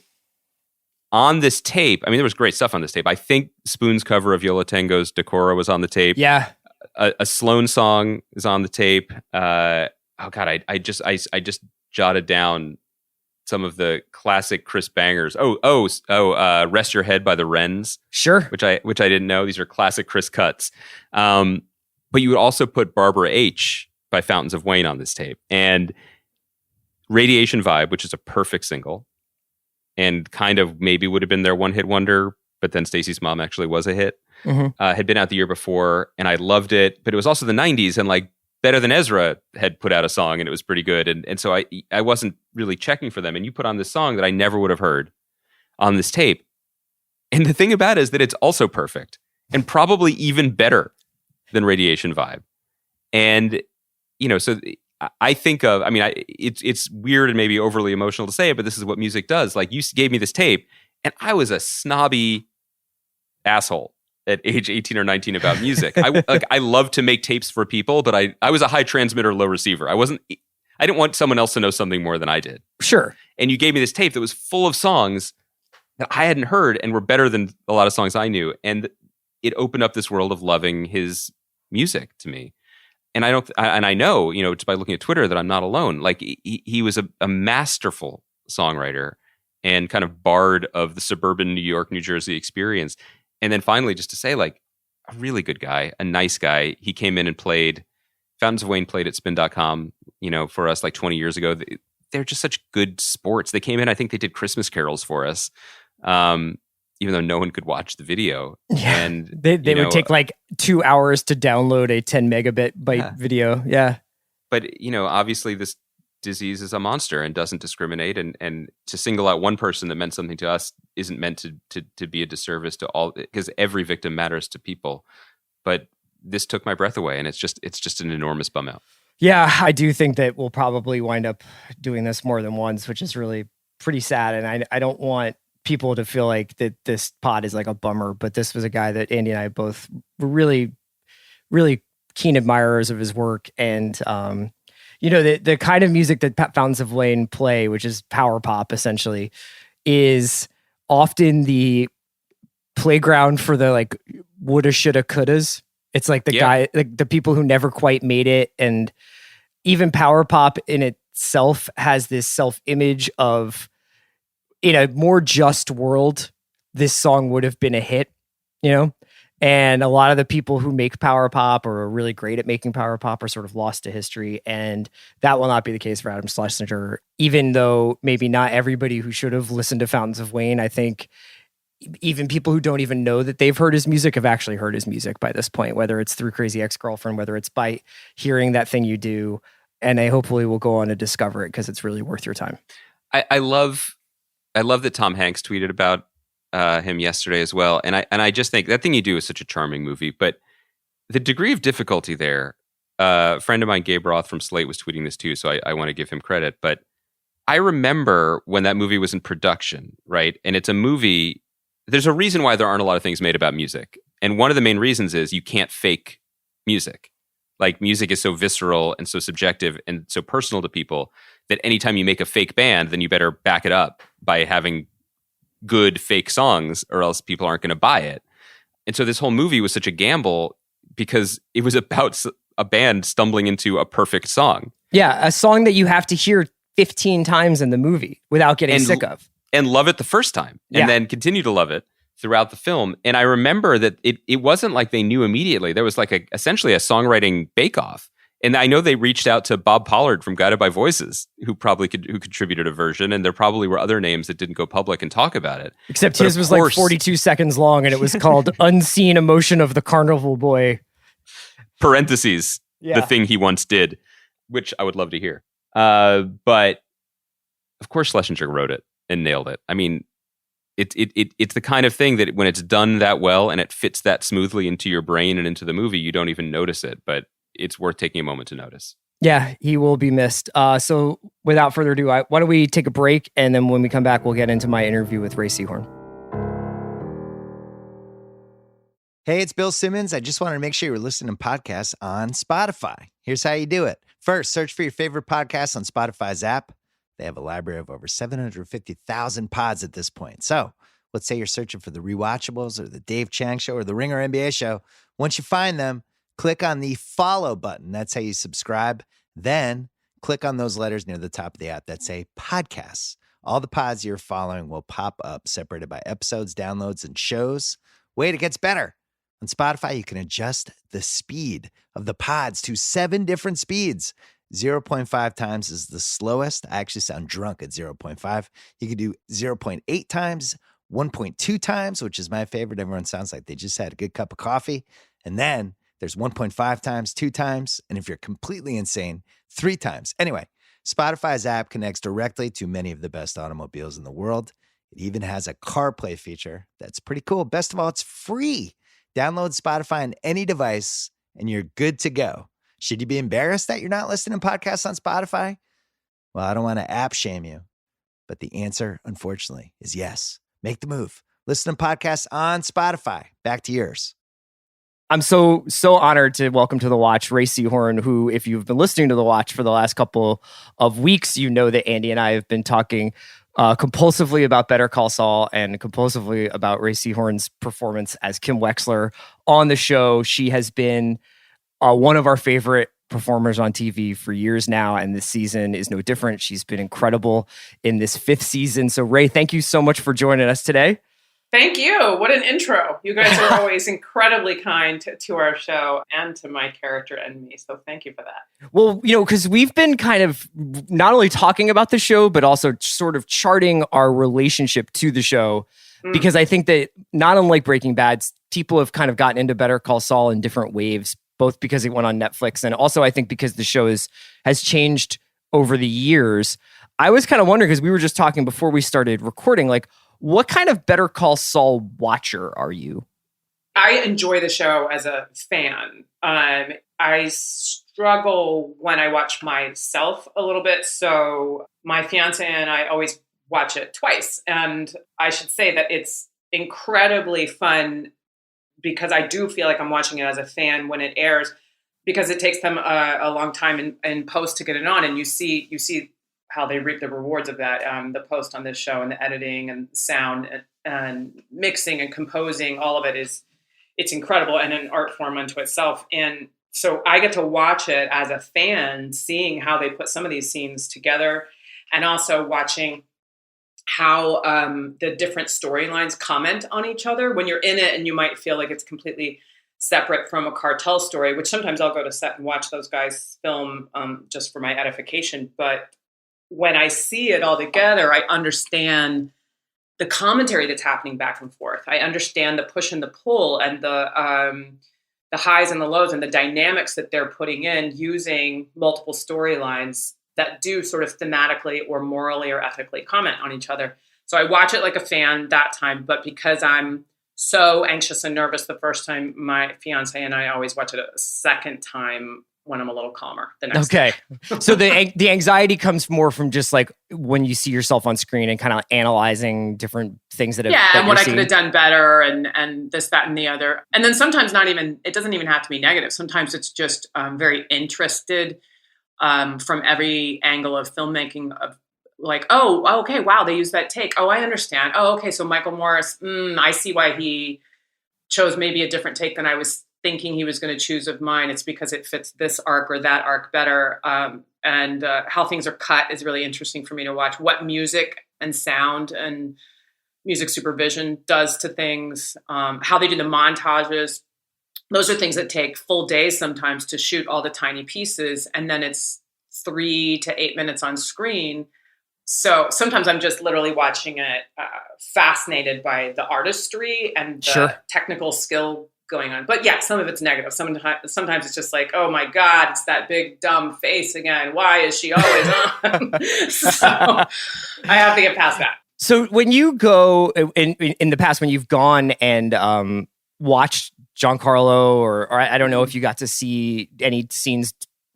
on this tape, I mean, there was great stuff on this tape. I think Spoon's cover of Yola Tango's Decora was on the tape. Yeah. A Sloan song is on the tape. Oh God, I just jotted down some of the classic Chris bangers. Rest Your Head by the Wrens. Sure. Which I didn't know. These are classic Chris cuts. But you would also put Barbara H by Fountains of Wayne on this tape. And Radiation Vibe, which is a perfect single and kind of maybe would have been their one-hit wonder, but then Stacey's Mom actually was a hit. Had been out the year before, and I loved it. But it was also the 90s, and like Better Than Ezra had put out a song, and it was pretty good. And so I wasn't really checking for them. And you put on this song that I never would have heard on this tape. And the thing about it is that it's also perfect and probably even better than Radiation Vibe. And, so I think of, I mean, it's weird and maybe overly emotional to say it, but this is what music does. Like, you gave me this tape, and I was a snobby asshole at age 18 or 19 about music. I love to make tapes for people, but I was a high transmitter, low receiver. I didn't want someone else to know something more than I did. Sure. And you gave me this tape that was full of songs that I hadn't heard and were better than a lot of songs I knew. And it opened up this world of loving his music to me. And I know, just by looking at Twitter, that I'm not alone. Like, he was a masterful songwriter and kind of bard of the suburban New York, New Jersey experience. And then finally, just to say, like, a really good guy, a nice guy. He came in and played, Fountains of Wayne played at spin.com, for us like 20 years ago. They're just such good sports. They came in, I think they did Christmas carols for us, even though no one could watch the video. Yeah. And they would take like 2 hours to download a 10 megabyte video. Yeah. But, obviously this disease is a monster and doesn't discriminate, and to single out one person that meant something to us isn't meant to be a disservice to all, because every victim matters to people. But this took my breath away, and it's just an enormous bum out. Yeah, I do think that we'll probably wind up doing this more than once, which is really pretty sad. And I don't want people to feel like that this pod is like a bummer, but this was a guy that Andy and I both were really, really keen admirers of his work. And the kind of music that Fountains of Wayne play, which is power pop essentially, is often the playground for the like woulda, shoulda, couldas. It's like the guy, like the people who never quite made it. And even power pop in itself has this self-image of, in a more just world, this song would have been a hit, And a lot of the people who make power pop or are really great at making power pop are sort of lost to history. And that will not be the case for Adam Schlesinger, even though maybe not everybody who should have listened to Fountains of Wayne, I think even people who don't even know that they've heard his music have actually heard his music by this point, whether it's through Crazy Ex-Girlfriend, whether it's by hearing That Thing You Do. And I hopefully will go on to discover it because it's really worth your time. I love that Tom Hanks tweeted about him yesterday as well. And I just think That Thing You Do is such a charming movie, but the degree of difficulty there, a friend of mine, Gabe Roth from Slate, was tweeting this too, so I want to give him credit. But I remember when that movie was in production, right? And it's a movie, there's a reason why there aren't a lot of things made about music. And one of the main reasons is you can't fake music. Like, music is so visceral and so subjective and so personal to people that anytime you make a fake band, then you better back it up by having good fake songs, or else people aren't going to buy it. And so this whole movie was such a gamble because it was about a band stumbling into a perfect song. Yeah, a song that you have to hear 15 times in the movie without getting sick of. And love it the first time, and then continue to love it throughout the film. And I remember that it wasn't like they knew immediately. There was like essentially a songwriting bake-off. And I know they reached out to Bob Pollard from Guided by Voices, who contributed a version, and there probably were other names that didn't go public and talk about it. Except his was like 42 seconds long, and it was called Unseen Emotion of the Carnival Boy. Parentheses, the thing he once did, which I would love to hear. But of course Schlesinger wrote it and nailed it. I mean, it's the kind of thing that when it's done that well and it fits that smoothly into your brain and into the movie, you don't even notice it. But it's worth taking a moment to notice. Yeah, he will be missed. So without further ado, why don't we take a break, and then when we come back, we'll get into my interview with Rhea Seehorn. Hey, it's Bill Simmons. I just wanted to make sure you're listening to podcasts on Spotify. Here's how you do it. First, search for your favorite podcasts on Spotify's app. They have a library of over 750,000 pods at this point. So let's say you're searching for The Rewatchables or The Dave Chang Show or The Ringer NBA Show. Once you find them, click on the follow button. That's how you subscribe. Then click on those letters near the top of the app that say podcasts. All the pods you're following will pop up, separated by episodes, downloads, and shows. Wait, it gets better. On Spotify, you can adjust the speed of the pods to 7 different speeds. 0.5 times is the slowest. I actually sound drunk at 0.5. You can do 0.8 times, 1.2 times, which is my favorite. Everyone sounds like they just had a good cup of coffee. And then there's 1.5 times, 2 times, and if you're completely insane, 3 times. Anyway, Spotify's app connects directly to many of the best automobiles in the world. It even has a CarPlay feature that's pretty cool. Best of all, it's free. Download Spotify on any device, and you're good to go. Should you be embarrassed that you're not listening to podcasts on Spotify? Well, I don't want to app shame you, but the answer, unfortunately, is yes. Make the move. Listen to podcasts on Spotify. Back to yours. I'm so honored to welcome to The Watch Rhea Seehorn, who, if you've been listening to The Watch for the last couple of weeks, you know that Andy and I have been talking compulsively about Better Call Saul and compulsively about Rhea Seehorn's performance as Kim Wexler on the show. She has been one of our favorite performers on TV for years now, and this season is no different. She's been incredible in this 5th season. So, Rhea, thank you so much for joining us today. Thank you. What an intro. You guys are always incredibly kind to our show and to my character and me. So thank you for that. Well, because we've been kind of not only talking about the show, but also sort of charting our relationship to the show. Because I think that not unlike Breaking Bad, people have kind of gotten into Better Call Saul in different waves, both because it went on Netflix and also I think because the show has changed over the years. I was kind of wondering, because we were just talking before we started recording, like, what kind of Better Call Saul watcher are you? I enjoy the show as a fan. I struggle when I watch myself a little bit. So my fiance and I always watch it twice. And I should say that it's incredibly fun because I do feel like I'm watching it as a fan when it airs, because it takes them a long time in post to get it on. And you see how they reap the rewards of that, the post on this show and the editing and sound and mixing and composing, all of it it's incredible and an art form unto itself. And so I get to watch it as a fan, seeing how they put some of these scenes together and also watching how the different storylines comment on each other when you're in it, and you might feel like it's completely separate from a cartel story, which sometimes I'll go to set and watch those guys film just for my edification. But when I see it all together, I understand the commentary that's happening back and forth. I understand the push and the pull and the highs and the lows and the dynamics that they're putting in using multiple storylines that do sort of thematically or morally or ethically comment on each other. So I watch it like a fan that time, but because I'm so anxious and nervous the first time, my fiance and I always watch it a second time when I'm a little calmer the next Okay. time. So the anxiety comes more from just like when you see yourself on screen and kind of analyzing different things that and what I could have done better and this, that, and the other. And then sometimes it doesn't even have to be negative. Sometimes it's just very interested from every angle of filmmaking of like, oh, okay, wow, they used that take. Oh, I understand. Oh, okay, so Michael Morris, I see why he chose maybe a different take than I was thinking he was going to choose of mine. It's because it fits this arc or that arc better. And how things are cut is really interesting for me to watch. What music and sound and music supervision does to things, how they do the montages. Those are things that take full days sometimes to shoot all the tiny pieces. And then it's 3 to 8 minutes on screen. So sometimes I'm just literally watching it, fascinated by the artistry and the technical skill going on. But yeah, some of it's negative. Sometimes it's just like, oh my God, it's that big dumb face again. Why is she always on? So I have to get past that. So when you go in the past, when you've gone and watched Giancarlo, or I don't know if you got to see any scenes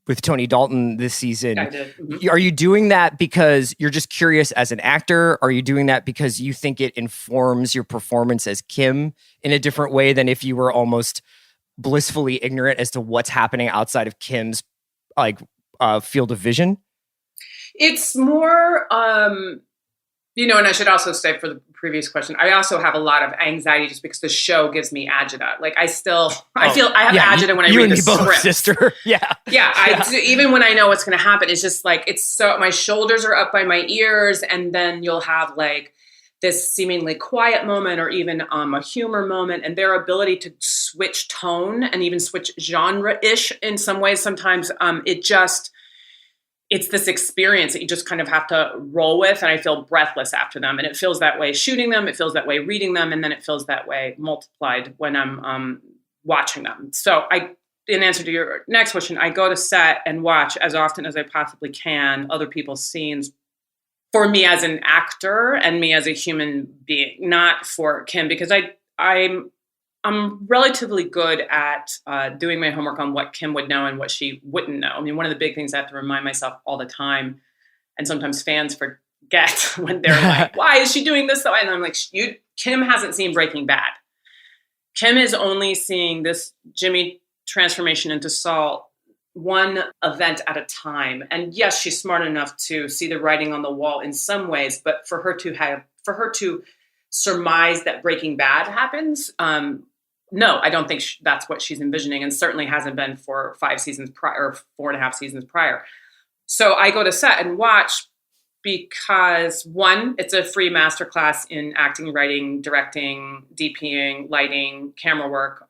with Tony Dalton this season. I did. Mm-hmm. Are you doing that because you're just curious as an actor? Are you doing that because you think it informs your performance as Kim in a different way than if you were almost blissfully ignorant as to what's happening outside of Kim's field of vision? It's more, and I should also say for the previous question, I also have a lot of anxiety just because the show gives me agita. Like I feel I have agita when I read the script. Both, sister. Yeah. I do, even when I know what's going to happen, it's just like, it's so, my shoulders are up by my ears, and then you'll have like this seemingly quiet moment or even a humor moment, and their ability to switch tone and even switch genre-ish in some ways. Sometimes it's this experience that you just kind of have to roll with. And I feel breathless after them. And it feels that way shooting them. It feels that way reading them. And then it feels that way multiplied when I'm watching them. So in answer to your next question, I go to set and watch as often as I possibly can other people's scenes for me as an actor and me as a human being, not for Kim, because I'm relatively good at doing my homework on what Kim would know and what she wouldn't know. I mean, one of the big things I have to remind myself all the time, and sometimes fans forget when they're like, why is she doing this? And I'm like, Kim hasn't seen Breaking Bad. Kim is only seeing this Jimmy transformation into Saul one event at a time. And yes, she's smart enough to see the writing on the wall in some ways, but for her to surmise that Breaking Bad happens, no, I don't think that's what she's envisioning, and certainly hasn't been for 5 seasons prior, or 4.5 seasons prior. So I go to set and watch because, one, it's a free masterclass in acting, writing, directing, DPing, lighting, camera work.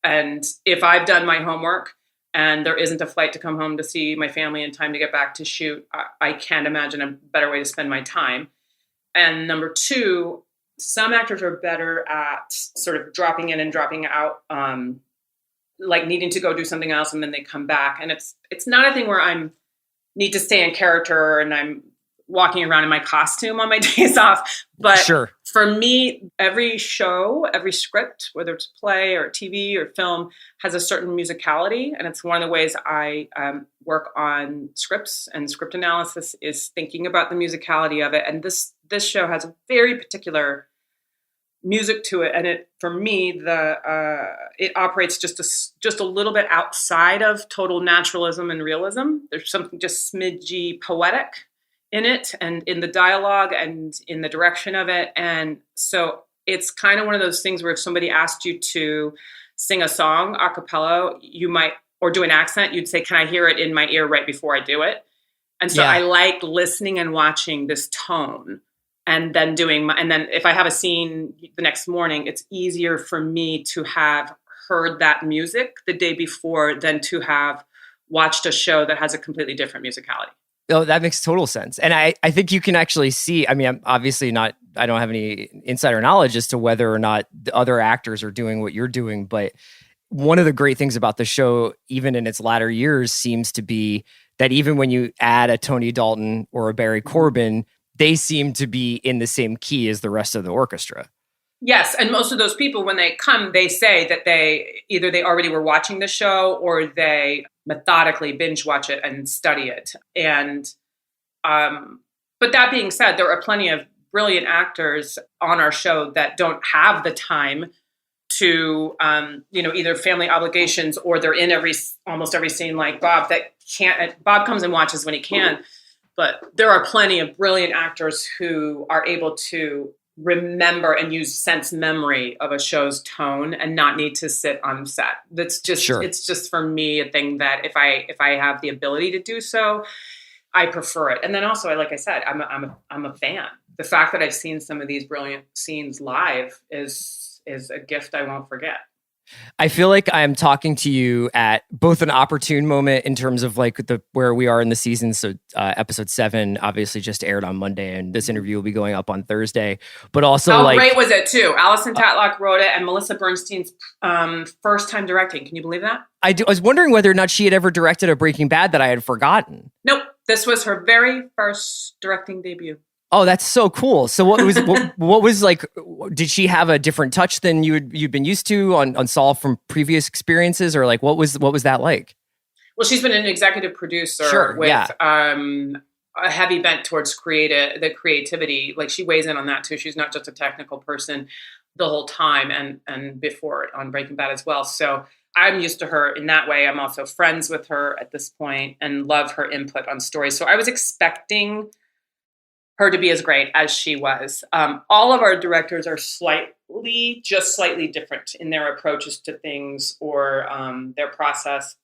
And if I've done my homework and there isn't a flight to come home to see my family in time to get back to shoot, I can't imagine a better way to spend my time. And number two, some actors are better at sort of dropping in and dropping out, like needing to go do something else and then they come back. And it's not a thing where I need to stay in character and I'm walking around in my costume on my days off. But sure, for me, every show, every script, whether it's play or TV or film, has a certain musicality. And it's one of the ways I work on scripts and script analysis is thinking about the musicality of it. And this show has a very particular music to it, and for me it operates just a little bit outside of total naturalism and realism. There's something just smidgy poetic in it, and in the dialogue and in the direction of it. And so it's kind of one of those things where if somebody asked you to sing a song a cappella, you might, or do an accent, you'd say, can I hear it in my ear right before I do it? And so I like listening and watching this tone. And then and then if I have a scene the next morning, it's easier for me to have heard that music the day before than to have watched a show that has a completely different musicality. Oh, that makes total sense. And I think you can actually see, I mean, I'm obviously I don't have any insider knowledge as to whether or not the other actors are doing what you're doing, but one of the great things about the show, even in its latter years, seems to be that even when you add a Tony Dalton or a Barry Corbin, they seem to be in the same key as the rest of the orchestra. Yes, and most of those people, when they come, they say that they already were watching the show or they methodically binge watch it and study it. And but that being said, there are plenty of brilliant actors on our show that don't have the time to either family obligations or they're in almost every scene like Bob that can't. Bob comes and watches when he can. But there are plenty of brilliant actors who are able to remember and use sense memory of a show's tone and not need to sit on set. That's just, sure. It's just for me a thing that if I have the ability to do so, I prefer it. And then also, like I said, I'm a fan. The fact that I've seen some of these brilliant scenes live is a gift I won't forget. I feel like I'm talking to you at both an opportune moment in terms of like where we are in the season. So episode 7 obviously just aired on Monday, and this interview will be going up on Thursday. But also, how great was it too? Alison Tatlock wrote it, and Melissa Bernstein's first time directing. Can you believe that? I was wondering whether or not she had ever directed a Breaking Bad that I had forgotten. Nope, this was her very first directing debut. Oh, that's so cool. So what was like, did she have a different touch than you'd been used to on Saul from previous experiences, or like what was that like? Well, she's been an executive producer with a heavy bent towards the creativity. Like she weighs in on that too. She's not just a technical person the whole time, and before on Breaking Bad as well. So I'm used to her in that way. I'm also friends with her at this point and love her input on stories. So I was expecting her to be as great as she was. All of our directors are slightly different in their approaches to things or their process,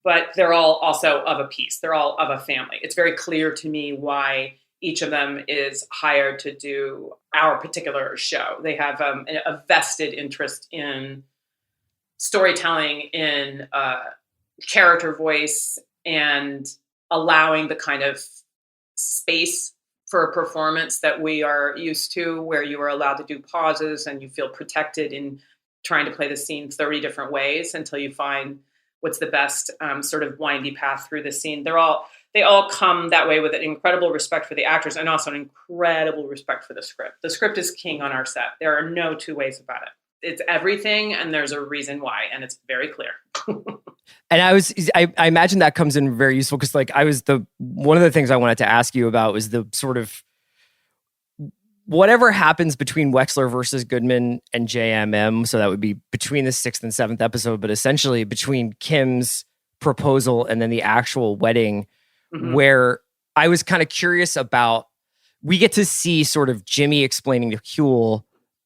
but they're all also of a piece. They're all of a family. It's very clear to me why each of them is hired to do our particular show. They have a vested interest in storytelling, in character voice, and allowing the kind of space for a performance that we are used to, where you are allowed to do pauses and you feel protected in trying to play the scene 30 different ways until you find what's the best sort of windy path through the scene. They all come that way with an incredible respect for the actors and also an incredible respect for the script. The script is king on our set. There are no two ways about it. It's everything, and there's a reason why, and it's very clear. And I imagine that comes in very useful because like one of the things I wanted to ask you about was the sort of whatever happens between Wexler versus Goodman and JMM. So that would be between the 6th and 7th episode, but essentially between Kim's proposal and then the actual wedding, where I was kind of curious about, we get to see sort of Jimmy explaining to Huel,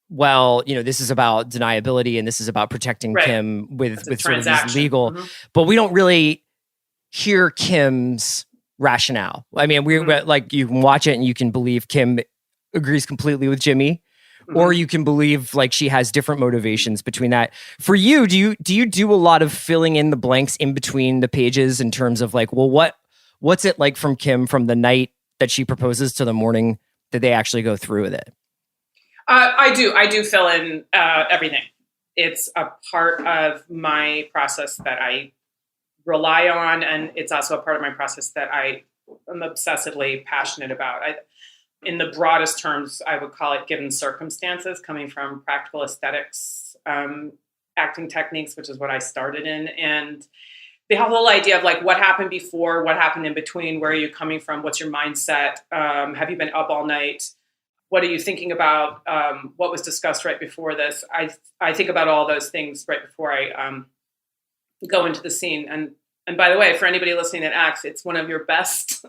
well, this is about deniability and this is about protecting Kim with sort of these legal, but we don't really hear Kim's rationale. I mean, like you can watch it and you can believe Kim agrees completely with Jimmy, or you can believe like she has different motivations between that. For you, do you do a lot of filling in the blanks in between the pages in terms of like, well, what's it like from Kim from the night that she proposes to the morning that they actually go through with it? I do fill in everything. It's a part of my process that I rely on, and it's also a part of my process that I am obsessively passionate about. In the broadest terms, I would call it given circumstances, coming from practical aesthetics, acting techniques, which is what I started in, and the whole idea of like what happened before, what happened in between, where are you coming from, what's your mindset, have you been up all night? What are you thinking about? What was discussed right before this? I think about all those things right before I go into the scene. And by the way, for anybody listening that acts, it's one of your best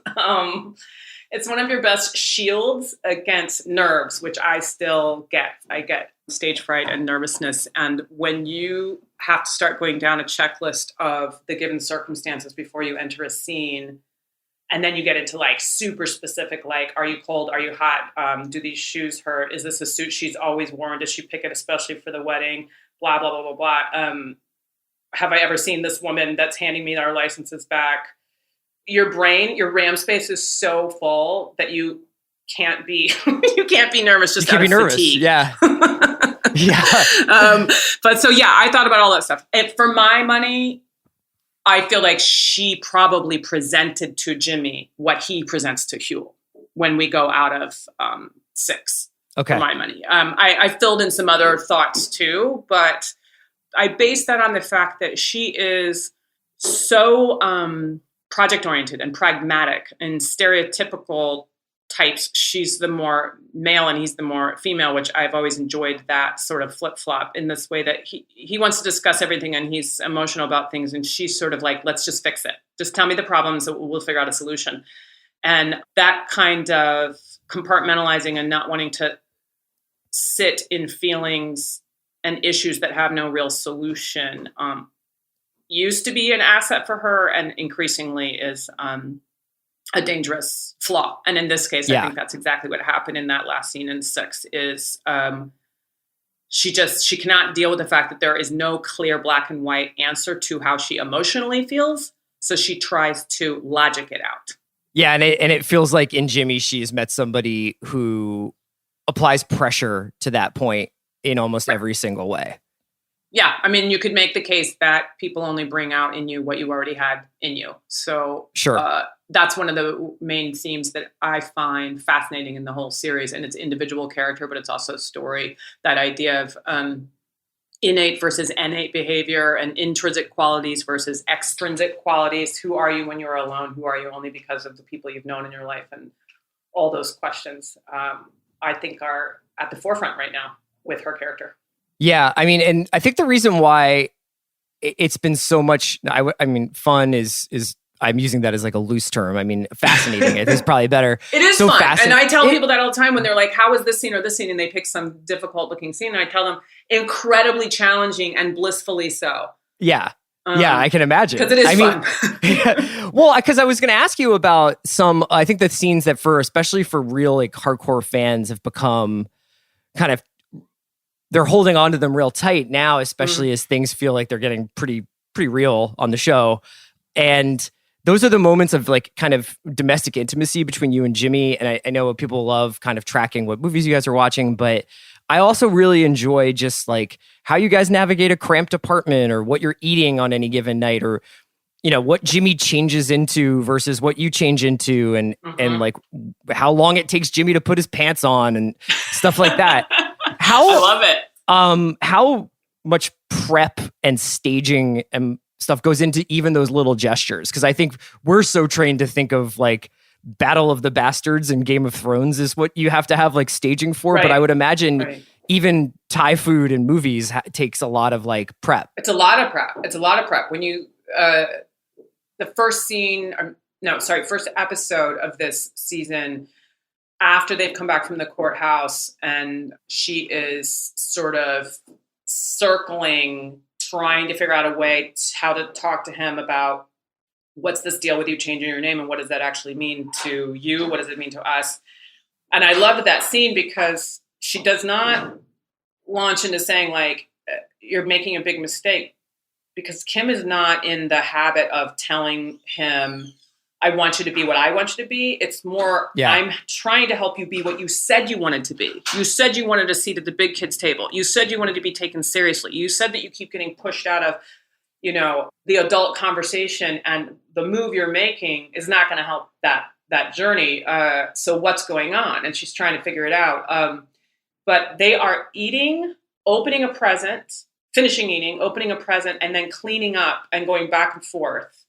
shields against nerves, which I still get. I get stage fright and nervousness. And when you have to start going down a checklist of the given circumstances before you enter a scene, and then you get into like super specific, like, are you cold? Are you hot? Do these shoes hurt? Is this a suit she's always worn? Does she pick it especially for the wedding? Blah, blah, blah, blah, blah. Have I ever seen this woman that's handing me our licenses back? Your brain, your RAM space is so full that you can't be nervous just out of fatigue. Yeah. Yeah. But so, yeah, I thought about all that stuff. And for my money, I feel like she probably presented to Jimmy what he presents to Huel when we go out of 6. Okay. For my money. I filled in some other thoughts too, but I base that on the fact that she is so project-oriented and pragmatic and stereotypical types. She's the more male and he's the more female, which I've always enjoyed that sort of flip-flop in this way that he wants to discuss everything and he's emotional about things. And she's sort of like, let's just fix it. Just tell me the problems, we'll figure out a solution. And that kind of compartmentalizing and not wanting to sit in feelings and issues that have no real solution used to be an asset for her and increasingly is a dangerous flaw. And in this case, I think that's exactly what happened in that last scene in 6 is she cannot deal with the fact that there is no clear black and white answer to how she emotionally feels. So she tries to logic it out. Yeah. And it feels like in Jimmy, she's met somebody who applies pressure to that point in almost every single way. Yeah. I mean, you could make the case that people only bring out in you what you already had in you. So sure. that's one of the main themes that I find fascinating in the whole series, and it's individual character, but it's also story. That idea of innate versus innate behavior and intrinsic qualities versus extrinsic qualities. Who are you when you're alone? Who are you only because of the people you've known in your life? And all those questions, I think, are at the forefront right now with her character. Yeah, I mean, and I think the reason why it's been so much, I mean, fun is I'm using that as like a loose term. I mean, fascinating. It is probably better. It is so fun. And I tell people that all the time when they're like, how is this scene or this scene? And they pick some difficult looking scene. And I tell them incredibly challenging and blissfully so. Yeah. Yeah, I can imagine. Because it is fun. Well, because I was going to ask you about I think the scenes that especially for real like hardcore fans have become kind of, they're holding on to them real tight now, especially as things feel like they're getting pretty real on the show. And those are the moments of like kind of domestic intimacy between you and Jimmy. And I know people love kind of tracking what movies you guys are watching, but I also really enjoy just like how you guys navigate a cramped apartment or what you're eating on any given night, or, you know, what Jimmy changes into versus what you change into, and like how long it takes Jimmy to put his pants on and stuff like that. I love it. How much prep and staging and stuff goes into even those little gestures? Because I think we're so trained to think of like Battle of the Bastards and Game of Thrones is what you have to have like staging for. Right. But I would imagine even Thai food in movies takes a lot of like prep. It's a lot of prep. When you, the first episode of this season, after they've come back from the courthouse and she is sort of circling, trying to figure out a way how to talk to him about what's this deal with you changing your name and what does that actually mean to you? What does it mean to us? And I loved that scene because she does not launch into saying like, you're making a big mistake, because Kim is not in the habit of telling him, I want you to be what I want you to be. It's more, I'm trying to help you be what you said you wanted to be. You said you wanted a seat at the big kids table. You said you wanted to be taken seriously. You said that you keep getting pushed out of, you know, the adult conversation, and the move you're making is not going to help that journey. So what's going on? And she's trying to figure it out. But they are eating, opening a present, finishing eating, opening a present, and then cleaning up and going back and forth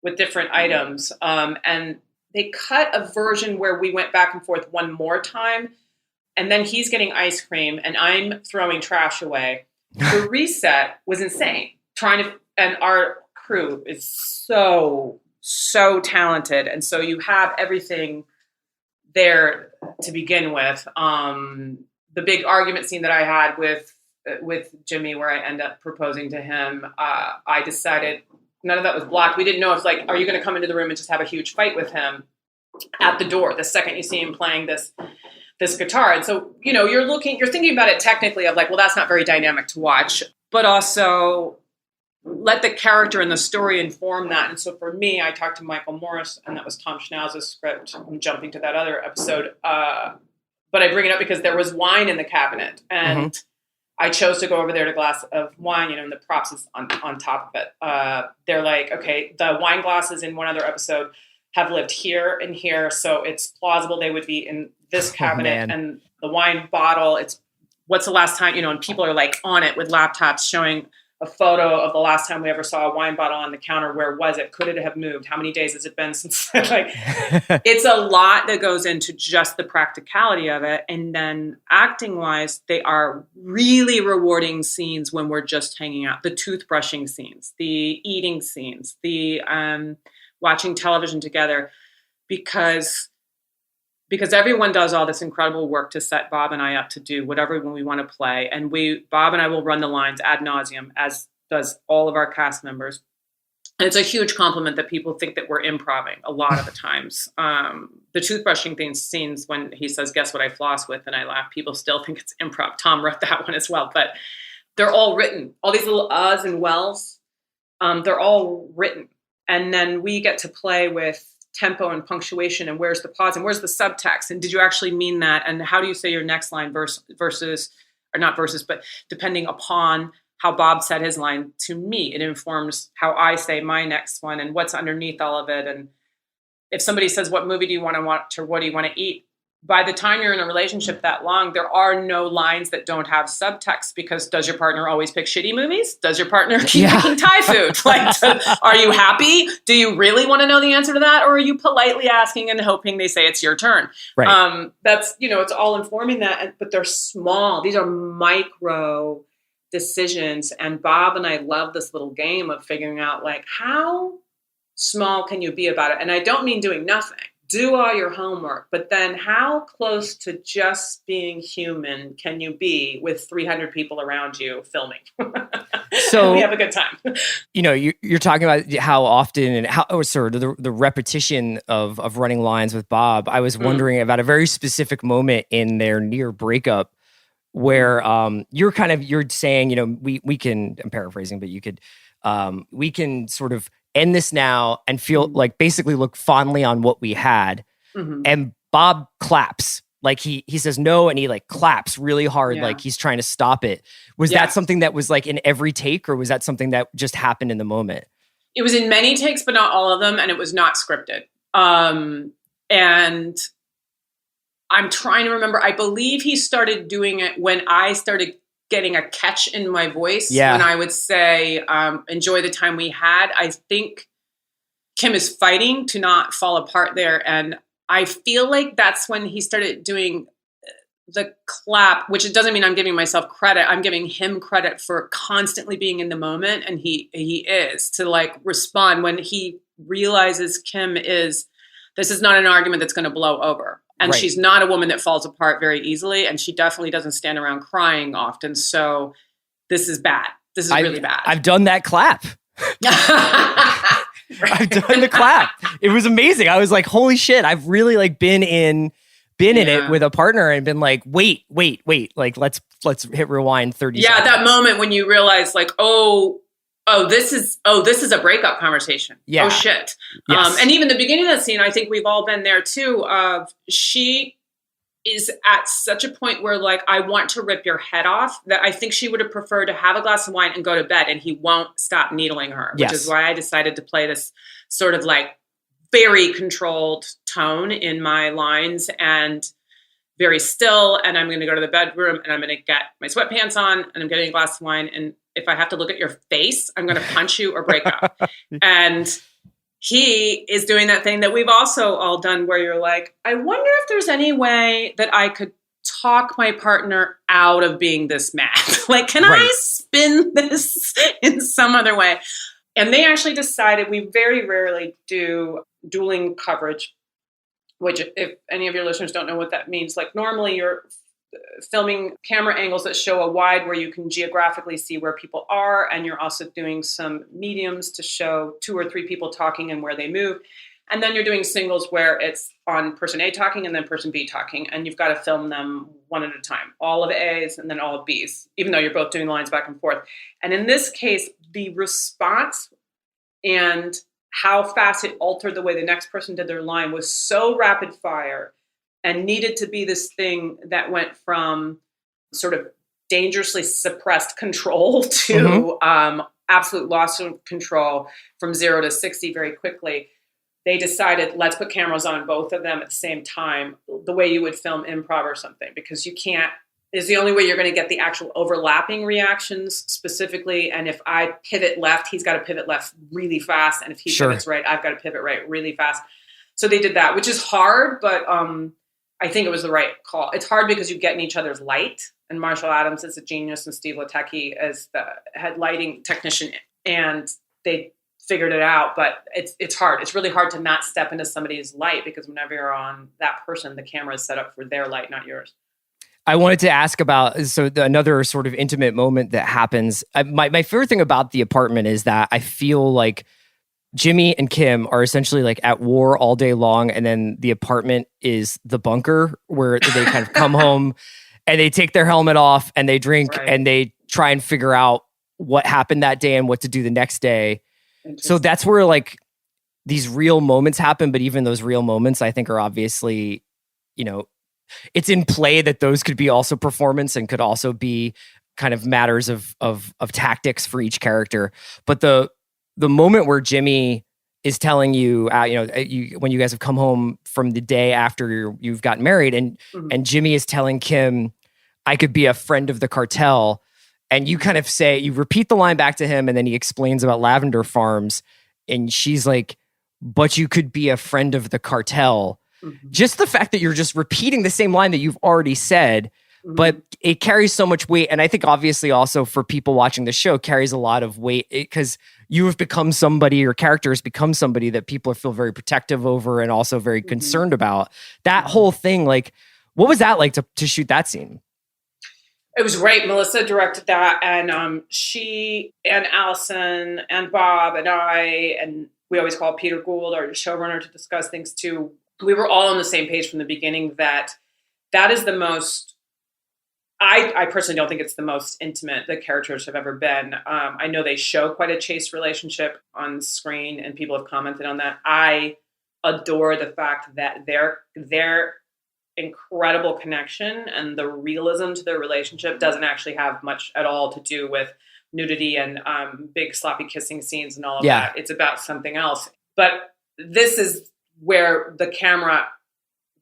with different items. And they cut a version where we went back and forth one more time, and then he's getting ice cream and I'm throwing trash away. The reset was insane. And our crew is so talented. And so you have everything there to begin with. The big argument scene that I had with Jimmy, where I end up proposing to him, I decided none of that was blocked. We didn't know if like, are you going to come into the room and just have a huge fight with him at the door the second you see him playing this guitar? And so, you know, you're thinking about it technically of like, well, that's not very dynamic to watch, but also let the character and the story inform that. And so for me, I talked to Michael Morris, and that was Tom Schnauz's script. I'm jumping to that other episode. But I bring it up because there was wine in the cabinet, and I chose to go over there to a glass of wine, you know, and the props is on top of it. They're like, okay, the wine glasses in one other episode have lived here and here, so it's plausible they would be in this cabinet. And the wine bottle, it's what's the last time, you know, and people are like on it with laptops showing a photo of the last time we ever saw a wine bottle on the counter. Where was it? Could it have moved? How many days has it been since? Like, it's a lot that goes into just the practicality of it. And then acting wise, they are really rewarding scenes when we're just hanging out. The toothbrushing scenes, the eating scenes, the watching television together, because everyone does all this incredible work to set Bob and I up to do whatever we want to play. And Bob and I will run the lines ad nauseum, as does all of our cast members. And it's a huge compliment that people think that we're improvising a lot of the times. The toothbrushing scenes when he says, guess what I floss with? And I laugh. People still think it's improv. Tom wrote that one as well, but they're all written. All these little uhs and wells, they're all written. And then we get to play with tempo and punctuation, and where's the pause and where's the subtext, and did you actually mean that, and how do you say your next line versus but depending upon how Bob said his line to me, it informs how I say my next one and what's underneath all of it. And if somebody says, what movie do you want to watch or what do you want to eat? By the time you're in a relationship that long, there are no lines that don't have subtext, because does your partner always pick shitty movies? Does your partner keep picking Thai food? Like, are you happy? Do you really want to know the answer to that? Or are you politely asking and hoping they say it's your turn? Right. That's, it's all informing that, but they're small. These are micro decisions. And Bob and I love this little game of figuring out, like, how small can you be about it? And I don't mean doing nothing. Do all your homework, but then how close to just being human can you be with 300 people around you filming? So we have a good time. You're talking about how often and how, the repetition of running lines with Bob. I was wondering about a very specific moment in their near breakup where you're saying, we can, I'm paraphrasing, but you could, we can sort of end this now and feel like basically look fondly on what we had. And Bob claps. Like he says no, and he like claps really hard, like he's trying to stop it. Was that something that was like in every take, or was that something that just happened in the moment? It was in many takes, but not all of them, and it was not scripted. And I'm trying to remember, I believe he started doing it when I started getting a catch in my voice, when I would say, enjoy the time we had. I think Kim is fighting to not fall apart there. And I feel like that's when he started doing the clap, which it doesn't mean I'm giving myself credit. I'm giving him credit for constantly being in the moment. And he is to like respond when he realizes Kim this is not an argument that's going to blow over. And she's not a woman that falls apart very easely. And she definitely doesn't stand around crying often. So this is bad. This is really bad. I've done that clap. I've done the clap. It was amazing. I was like, holy shit. I've really like been in it with a partner and been like, wait. Like, let's hit rewind 30 seconds. Yeah, that moment when you realize like, this is a breakup conversation. Yeah. Oh shit. Yes. And even the beginning of the scene, I think we've all been there too, of she is at such a point where like, I want to rip your head off, that I think she would have preferred to have a glass of wine and go to bed, and he won't stop needling her, which is why I decided to play this sort of like very controlled tone in my lines and very still. And I'm going to go to the bedroom and I'm going to get my sweatpants on and I'm getting a glass of wine. And if I have to look at your face, I'm going to punch you or break up. And he is doing that thing that we've also all done where you're like, I wonder if there's any way that I could talk my partner out of being this mad. Like, can I spin this in some other way? And they actually decided, we very rarely do dueling coverage, which if any of your listeners don't know what that means, like normally you're filming camera angles that show a wide where you can geographically see where people are. And you're also doing some mediums to show 2 or 3 people talking and where they move. And then you're doing singles where it's on person A talking and then person B talking. And you've got to film them one at a time, all of A's and then all of B's, even though you're both doing lines back and forth. And in this case, the response and how fast it altered the way the next person did their line was so rapid fire and needed to be this thing that went from sort of dangerously suppressed control to absolute loss of control from 0 to 60 very quickly. They decided, let's put cameras on both of them at the same time, the way you would film improv or something, because you can't, is the only way you're going to get the actual overlapping reactions specifically. And if I pivot left, he's got to pivot left really fast. And if he pivots right, I've got to pivot right really fast. So they did that, which is hard, but I think it was the right call. It's hard because you get in each other's light. And Marshall Adams is a genius and Steve Latecki is the head lighting technician. And they figured it out, but it's hard. It's really hard to not step into somebody's light, because whenever you're on that person, the camera is set up for their light, not yours. I wanted to ask about, another sort of intimate moment that happens. My favorite thing about the apartment is that I feel like Jimmy and Kim are essentially like at war all day long. And then the apartment is the bunker where they kind of come home and they take their helmet off and they drink and they try and figure out what happened that day and what to do the next day. So that's where like these real moments happen. But even those real moments, I think, are obviously, it's in play that those could be also performance and could also be kind of matters of tactics for each character. But the moment where Jimmy is telling you, when you guys have come home from the day after you've gotten married, and Jimmy is telling Kim, I could be a friend of the cartel. And you kind of say, you repeat the line back to him, and then he explains about lavender farms. And she's like, but you could be a friend of the cartel. Just the fact that you're just repeating the same line that you've already said, but it carries so much weight. And I think obviously also for people watching the show carries a lot of weight because you have become somebody, your character has become somebody that people feel very protective over and also very concerned about. That whole thing, like, what was that like to shoot that scene? It was great. Melissa directed that, and she and Allison and Bob and I, and we always call Peter Gould, our showrunner, to discuss things too. We were all on the same page from the beginning that is the most, I personally don't think it's the most intimate the characters have ever been. I know they show quite a chaste relationship on screen, and people have commented on that. I adore the fact that their incredible connection and the realism to their relationship doesn't actually have much at all to do with nudity and big sloppy kissing scenes and all of that. It's about something else. But this is where the camera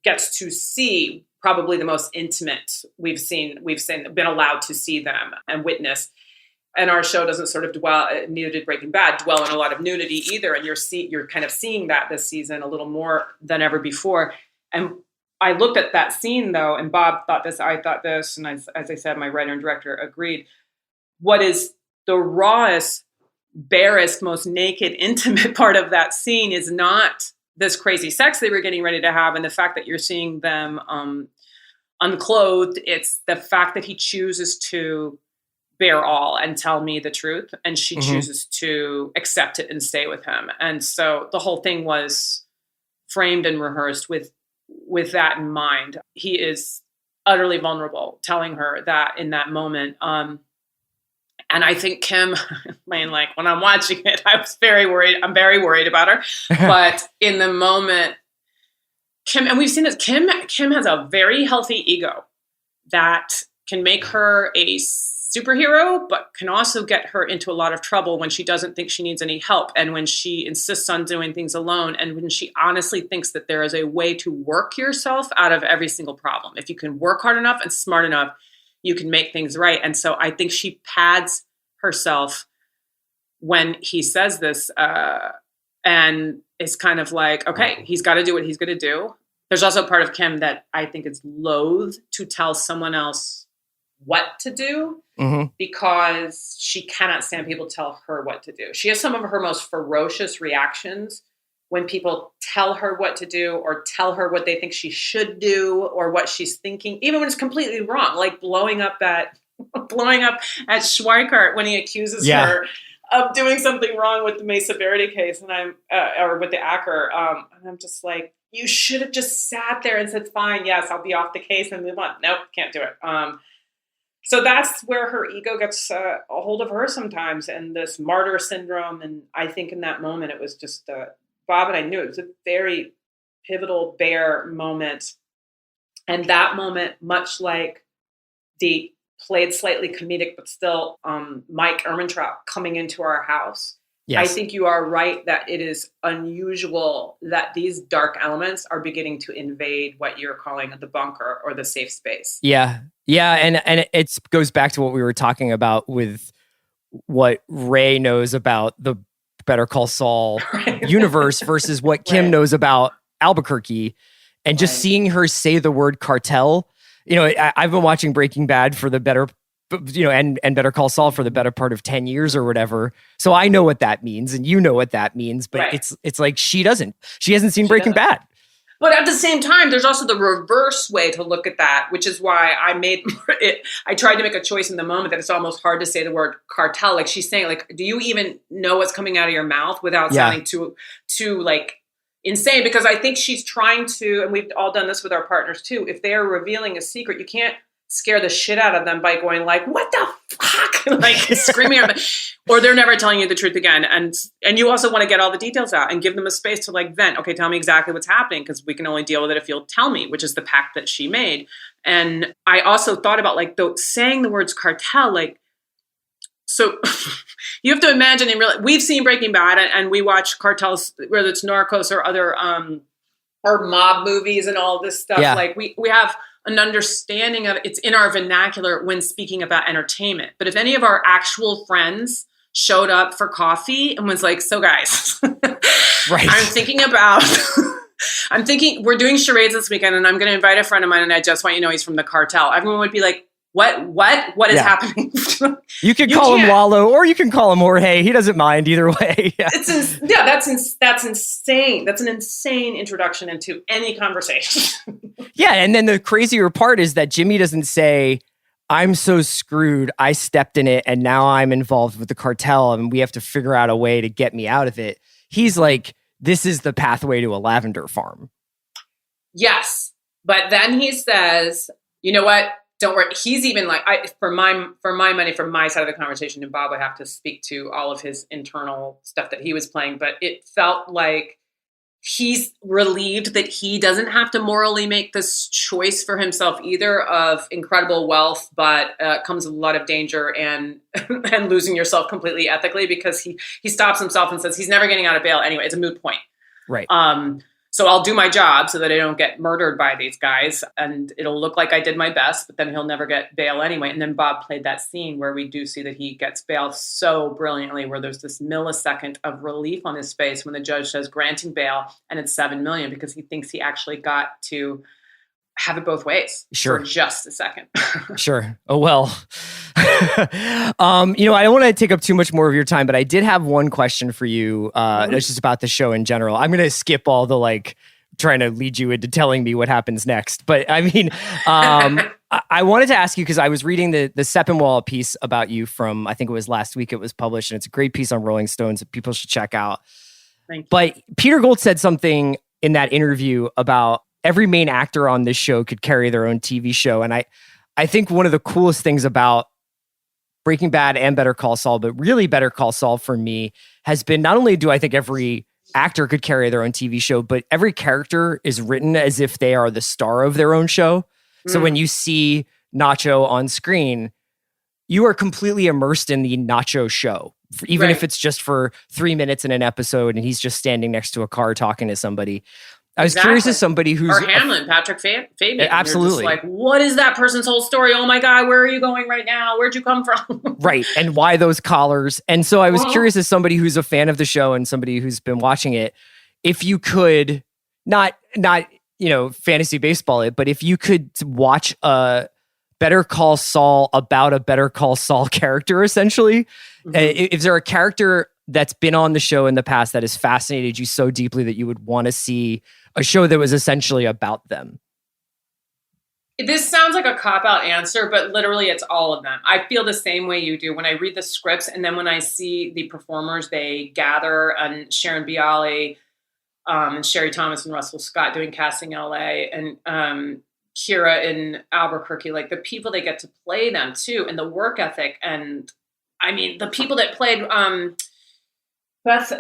gets to see probably the most intimate we've been allowed to see them and witness. And our show doesn't sort of neither did Breaking Bad dwell in a lot of nudity either. And you're kind of seeing that this season a little more than ever before. And I looked at that scene though, and Bob thought this, I thought this, and as I said, my writer and director agreed. What is the rawest, barest, most naked, intimate part of that scene is not this crazy sex they were getting ready to have and the fact that you're seeing them unclothed. It's the fact that he chooses to bear all and tell me the truth, and she chooses to accept it and stay with him. And so the whole thing was framed and rehearsed with that in mind. He is utterly vulnerable, telling her that in that moment. And I think Kim, when I'm watching it, I was very worried. I'm very worried about her. But in the moment, Kim, and we've seen this, Kim has a very healthy ego that can make her a superhero, but can also get her into a lot of trouble when she doesn't think she needs any help, and when she insists on doing things alone, and when she honestly thinks that there is a way to work yourself out of every single problem. If you can work hard enough and smart enough, you can make things right. And so I think she pads herself when he says this, and it's kind of like, okay, he's got to do what he's going to do. There's also part of Kim that I think is loath to tell someone else what to do because she cannot stand people tell her what to do. She has some of her most ferocious reactions when people tell her what to do or tell her what they think she should do or what she's thinking, even when it's completely wrong, like blowing up at Schweikart when he accuses her of doing something wrong with the Mesa Verde case, and or with the Acker, and I'm just like, you should have just sat there and said, fine, yes, I'll be off the case and move on. Nope, can't do it. So that's where her ego gets a hold of her sometimes, and this martyr syndrome. And I think in that moment, it was just, Bob and I knew it was a very pivotal bear moment. And that moment, much like the played slightly comedic, but still Mike Ehrmantraut coming into our house. Yes. I think you are right that it is unusual that these dark elements are beginning to invade what you're calling the bunker or the safe space. Yeah. Yeah. And it goes back to what we were talking about with what Ray knows about the Better Call Saul universe versus what Kim knows about Albuquerque. And just seeing her say the word cartel, I've been watching Breaking Bad for the better, and Better Call Saul for the better part of 10 years or whatever. So I know what that means, and you know what that means, but it's like she hasn't seen Breaking Bad. But at the same time, there's also the reverse way to look at that, which is why I tried to make a choice in the moment that it's almost hard to say the word cartel. Like she's saying, like, do you even know what's coming out of your mouth without sounding too like insane? Because I think she's trying to, and we've all done this with our partners too, if they are revealing a secret, you can't scare the shit out of them by going like, what the fuck? Like screaming at them. Or they're never telling you the truth again. And you also want to get all the details out and give them a space to like vent. Okay, tell me exactly what's happening, because we can only deal with it if you'll tell me, which is the pact that she made. And I also thought about like saying the words cartel, like So you have to imagine we've seen Breaking Bad and we watch cartels, whether it's Narcos or other or mob movies and all this stuff. Yeah. Like we have an understanding of it's in our vernacular when speaking about entertainment. But if any of our actual friends showed up for coffee and was like, so guys, right. I'm thinking we're doing charades this weekend and I'm going to invite a friend of mine and I just want you to know he's from the cartel. Everyone would be like, what is happening? You can call him Wallow or you can call him Jorge. He doesn't mind either way. Yeah. That's insane. That's an insane introduction into any conversation. Yeah. And then the crazier part is that Jimmy doesn't say, I'm so screwed. I stepped in it and now I'm involved with the cartel and we have to figure out a way to get me out of it. He's like, this is the pathway to a lavender farm. Yes. But then he says, you know what? Don't worry. He's even like, for my money, from my side of the conversation, and Bob would have to speak to all of his internal stuff that he was playing, but it felt like he's relieved that he doesn't have to morally make this choice for himself either of incredible wealth, but comes with a lot of danger and and losing yourself completely ethically, because he stops himself and says he's never getting out of bail anyway. It's a moot point. Right. So I'll do my job so that I don't get murdered by these guys, and it'll look like I did my best, but then he'll never get bail anyway. And then Bob played that scene where we do see that he gets bail so brilliantly, where there's this millisecond of relief on his face when the judge says granting bail, and it's $7 million, because he thinks he actually got to have it both ways. Sure. For just a second. Sure. Oh, well. I don't want to take up too much more of your time, but I did have one question for you. That's just about the show in general. I'm going to skip all the trying to lead you into telling me what happens next. But I mean, I wanted to ask you, because I was reading the Seppenwall piece about you from, I think it was last week it was published, and it's a great piece on Rolling Stones that people should check out. Thank you. But Peter Gold said something in that interview about every main actor on this show could carry their own TV show. And I think one of the coolest things about Breaking Bad and Better Call Saul, but really Better Call Saul for me, has been not only do I think every actor could carry their own TV show, but every character is written as if they are the star of their own show. So when you see Nacho on screen, you are completely immersed in the Nacho show, even if it's just for 3 minutes in an episode and he's just standing next to a car talking to somebody. I was curious as somebody who's... Or Hamlin, Patrick Fabian. Absolutely. You're just like, what is that person's whole story? Oh my God, where are you going right now? Where'd you come from? Right. And why those collars? And so I was curious as somebody who's a fan of the show and somebody who's been watching it, if you could, not fantasy baseball it, but if you could watch a Better Call Saul about a Better Call Saul character, essentially, is there a character that's been on the show in the past that has fascinated you so deeply that you would want to see a show that was essentially about them? This sounds like a cop-out answer, but literally it's all of them. I feel the same way you do when I read the scripts, and then when I see the performers they gather, and Sharon Bialy, and Sherry Thomas and Russell Scott doing Casting LA, and Kira in Albuquerque, like the people they get to play them too, and the work ethic. And I mean, the people that played Beth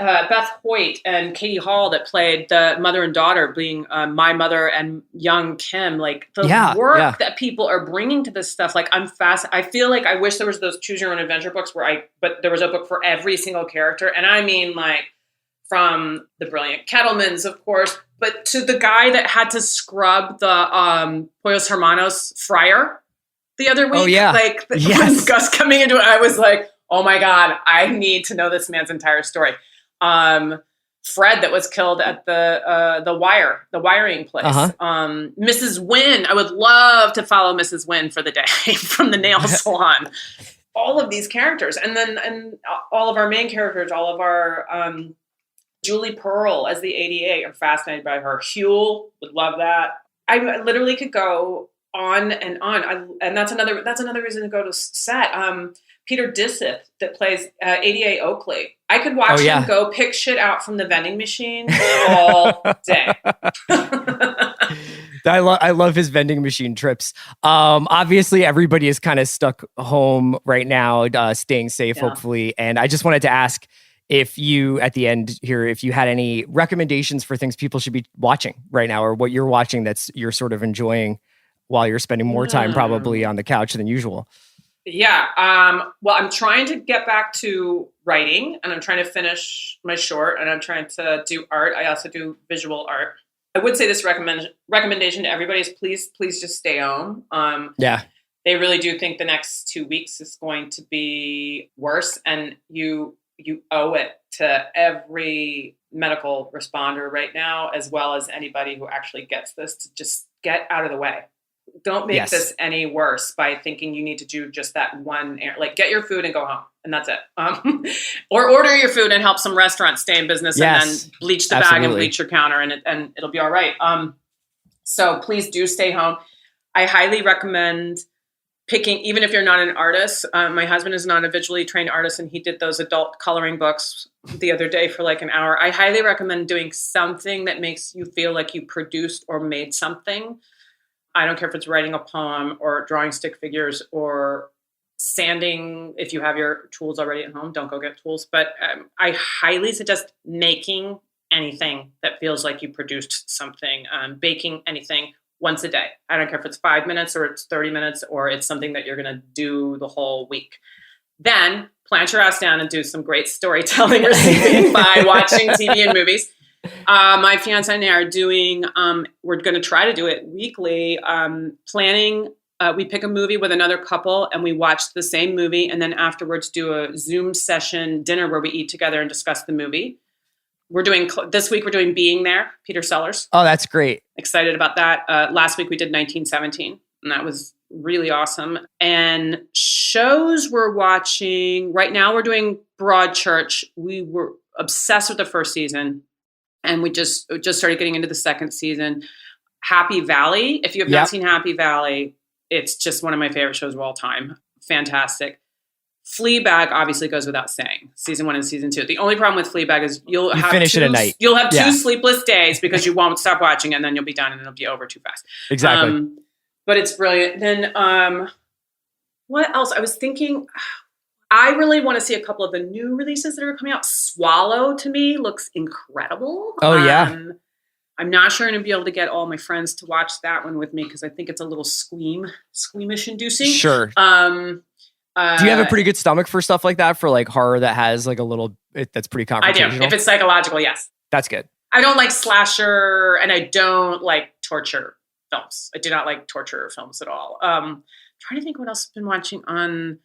Hoyt and Katie Hall that played the mother and daughter, being my mother and young Kim, like the work that people are bringing to this stuff. Like I'm fast. I feel like I wish there was those choose your own adventure books but there was a book for every single character. And I mean, like from the brilliant Kettlemans, of course, but to the guy that had to scrub the Pollos Hermanos fryer the other week. Oh yeah. When Gus coming into it, I was like, oh my God, I need to know this man's entire story. Fred that was killed at the wiring place. Mrs. Wynn, I would love to follow Mrs. Wynn for the day from the nail salon. All of these characters. And all of our main characters, all of our Julie Pearl as the ADA, I'm fascinated by her. Huel, would love that. I literally could go on and on. And that's another reason to go to set. Peter Disiff that plays ADA Oakley. I could watch him go pick shit out from the vending machine all day. I love his vending machine trips. Obviously, everybody is kind of stuck home right now, staying safe, hopefully. And I just wanted to ask if you, at the end here, if you had any recommendations for things people should be watching right now, or what you're watching you're sort of enjoying while you're spending more time probably on the couch than usual. Yeah. Well, I'm trying to get back to writing, and I'm trying to finish my short, and I'm trying to do art. I also do visual art. I would say this recommendation to everybody is please just stay home. They really do think the next 2 weeks is going to be worse, and you owe it to every medical responder right now, as well as anybody who actually gets this, to just get out of the way. Don't make this any worse by thinking you need to do just that one. Like, get your food and go home, and that's it. Or order your food and help some restaurants stay in business, and then bleach the bag and bleach your counter, and it'll be all right. So please do stay home. I highly recommend picking, even if you're not an artist. My husband is not a visually trained artist, and he did those adult coloring books the other day for like an hour. I highly recommend doing something that makes you feel like you produced or made something. I don't care if it's writing a poem or drawing stick figures or sanding. If you have your tools already at home, don't go get tools. But I highly suggest making anything that feels like you produced something, baking anything once a day. I don't care if it's 5 minutes or it's 30 minutes or it's something that you're going to do the whole week. Then plant your ass down and do some great storytelling receiving by watching TV and movies. My fiance and I are doing, we're going to try to do it weekly, planning. We pick a movie with another couple and we watch the same movie, and then afterwards do a Zoom session dinner where we eat together and discuss the movie. This week we're doing Being There, Peter Sellers. Oh, that's great. Excited about that. Last week we did 1917, and that was really awesome. And shows we're watching, right now we're doing Broadchurch. We were obsessed with the first season, and we just started getting into the second season. Happy Valley. If you have not seen Happy Valley, it's just one of my favorite shows of all time. Fantastic. Fleabag obviously goes without saying. Season 1 and season 2. The only problem with Fleabag is you'll finish it at night. You'll have 2 sleepless days because you won't stop watching it, and then you'll be done and it'll be over too fast. Exactly. But it's brilliant. Then what else? I was thinking, I really want to see a couple of the new releases that are coming out. Swallow, to me, looks incredible. Oh, yeah. I'm not sure I'm going to be able to get all my friends to watch that one with me because I think it's a little squeamish inducing. Sure. Do you have a pretty good stomach for stuff like that, for like horror that has like a little, that's pretty confrontational? I do. If it's psychological, yes. That's good. I don't like slasher, and I don't like torture films. I do not like torture films at all. Trying to think what else I've been watching on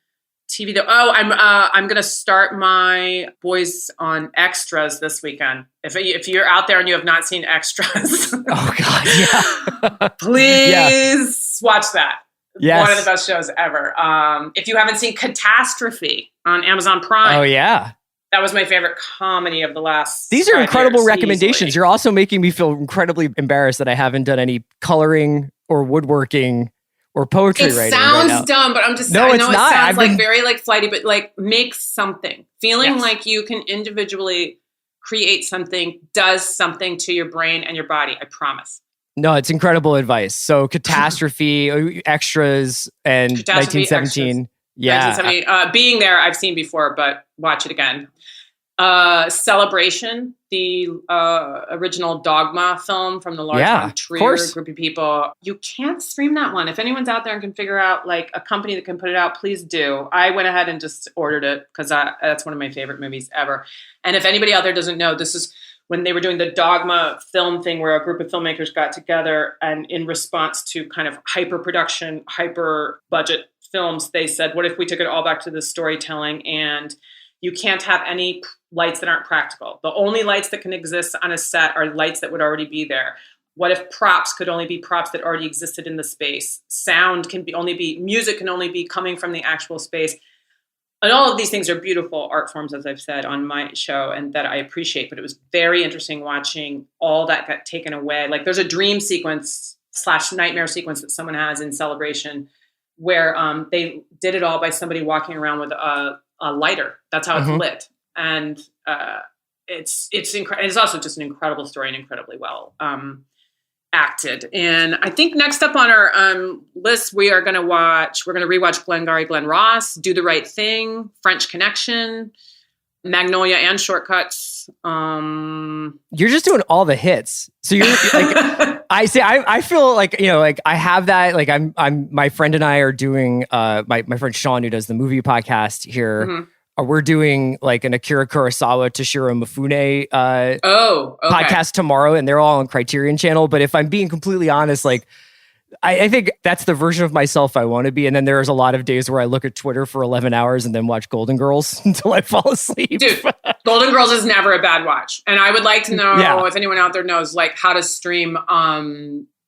TV though. Oh, I'm going to start my Boys on Extras this weekend. If you're out there and you have not seen Extras, oh god, yeah, please watch that. Yes. One of the best shows ever. If you haven't seen Catastrophe on Amazon Prime. Oh yeah. That was my favorite comedy of the last. These are incredible recommendations. Easily. You're also making me feel incredibly embarrassed that I haven't done any coloring or woodworking or poetry writing. It sounds right now. dumb, but I'm just no, I know it's not. It sounds like very like flighty, but like make something. Feeling like you can individually create something does something to your brain and your body. I promise. No, it's incredible advice. So Catastrophe, Extras, and 1917. Extras. Yeah. 1970. Being There, I've seen before, but watch it again. Celebration, the original Dogma film from the Lars von Trier group of people. You can't stream that one. If anyone's out there and can figure out like a company that can put it out, please do. I went ahead and just ordered it because that's one of my favorite movies ever. And if anybody out there doesn't know, this is when they were doing the Dogma film thing where a group of filmmakers got together, and in response to kind of hyper production, hyper budget films, they said, what if we took it all back to the storytelling, and you can't have any lights that aren't practical. The only lights that can exist on a set are lights that would already be there. What if props could only be props that already existed in the space? Sound music can only be coming from the actual space. And all of these things are beautiful art forms, as I've said on my show, and that I appreciate. But it was very interesting watching all that got taken away. Like there's a dream sequence / nightmare sequence that someone has in Celebration where they did it all by somebody walking around with a lighter. That's how it's lit. And it's incredible. It's also just an incredible story and incredibly well acted. And I think next up on our list, we're going to rewatch Glengarry Glen Ross, Do the Right Thing, French Connection. Magnolia and Shortcuts. You're just doing all the hits. So you're like, I feel like, like I have that, like my friend and I are doing, my friend Sean, who does the movie podcast here. Mm-hmm. We're doing like an Akira Kurosawa, Toshiro Mifune, podcast tomorrow, and they're all on Criterion Channel. But if I'm being completely honest, like, I think that's the version of myself I want to be. And then there's a lot of days where I look at Twitter for 11 hours and then watch Golden Girls until I fall asleep. Dude, Golden Girls is never a bad watch. And I would like to know if anyone out there knows like how to stream.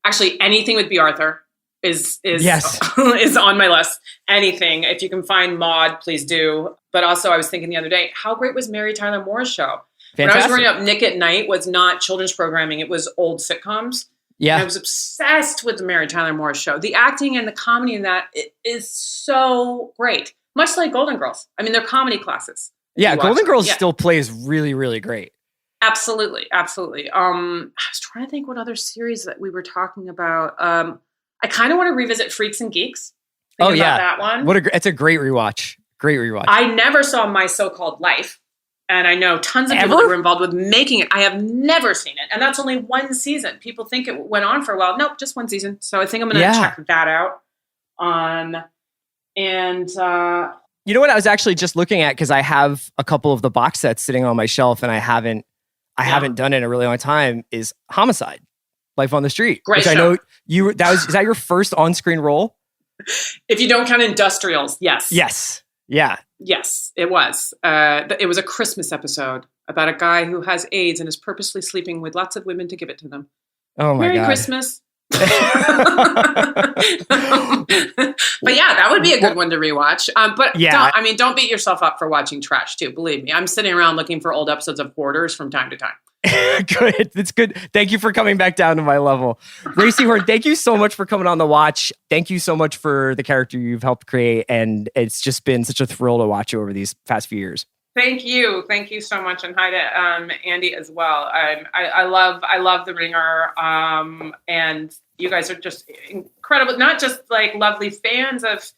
Actually, anything with B. Arthur is is on my list. Anything. If you can find Maude, please do. But also I was thinking the other day, how great was Mary Tyler Moore's show? Fantastic. When I was growing up, Nick at Night was not children's programming. It was old sitcoms. Yeah, and I was obsessed with the Mary Tyler Moore show. The acting and the comedy in that is so great. Much like Golden Girls. I mean, they're comedy classes. Yeah, Golden Girls still plays really, really great. Absolutely, absolutely. I was trying to think what other series that we were talking about. I kind of want to revisit Freaks and Geeks. About that one. It's a great rewatch. Great rewatch. I never saw My So-Called Life. And I know tons of people that were involved with making it. I have never seen it. And that's only one season. People think it went on for a while. Nope, just one season. So I think I'm going to check that out. You know what I was actually just looking at, because I have a couple of the box sets sitting on my shelf and I haven't done it in a really long time, is Homicide, Life on the Street. Great which show. I know is that your first on-screen role? If you don't count Industrials, yes. Yes. Yeah. Yes, it was. It was a Christmas episode about a guy who has AIDS and is purposely sleeping with lots of women to give it to them. Oh my God. Merry Christmas. But yeah, that would be a good one to rewatch. Don't beat yourself up for watching trash too. Believe me, I'm sitting around looking for old episodes of Hoarders from time to time. Good. It's good. Thank you for coming back down to my level. Rhea Seehorn, thank you so much for coming on The Watch. Thank you so much for the character you've helped create. And it's just been such a thrill to watch you over these past few years. Thank you. Thank you so much. And hi to Andy as well. I love The Ringer. And you guys are just incredible. Not just like lovely fans of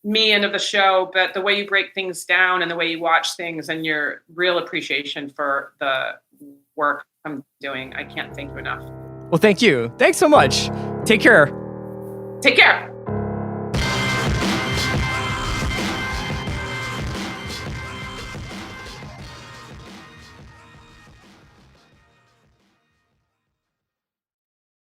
me and of the show, but the way you break things down and the way you watch things and your real appreciation for the work I'm doing. I can't thank you enough. Well, thank you. Thanks so much. Take care. Take care.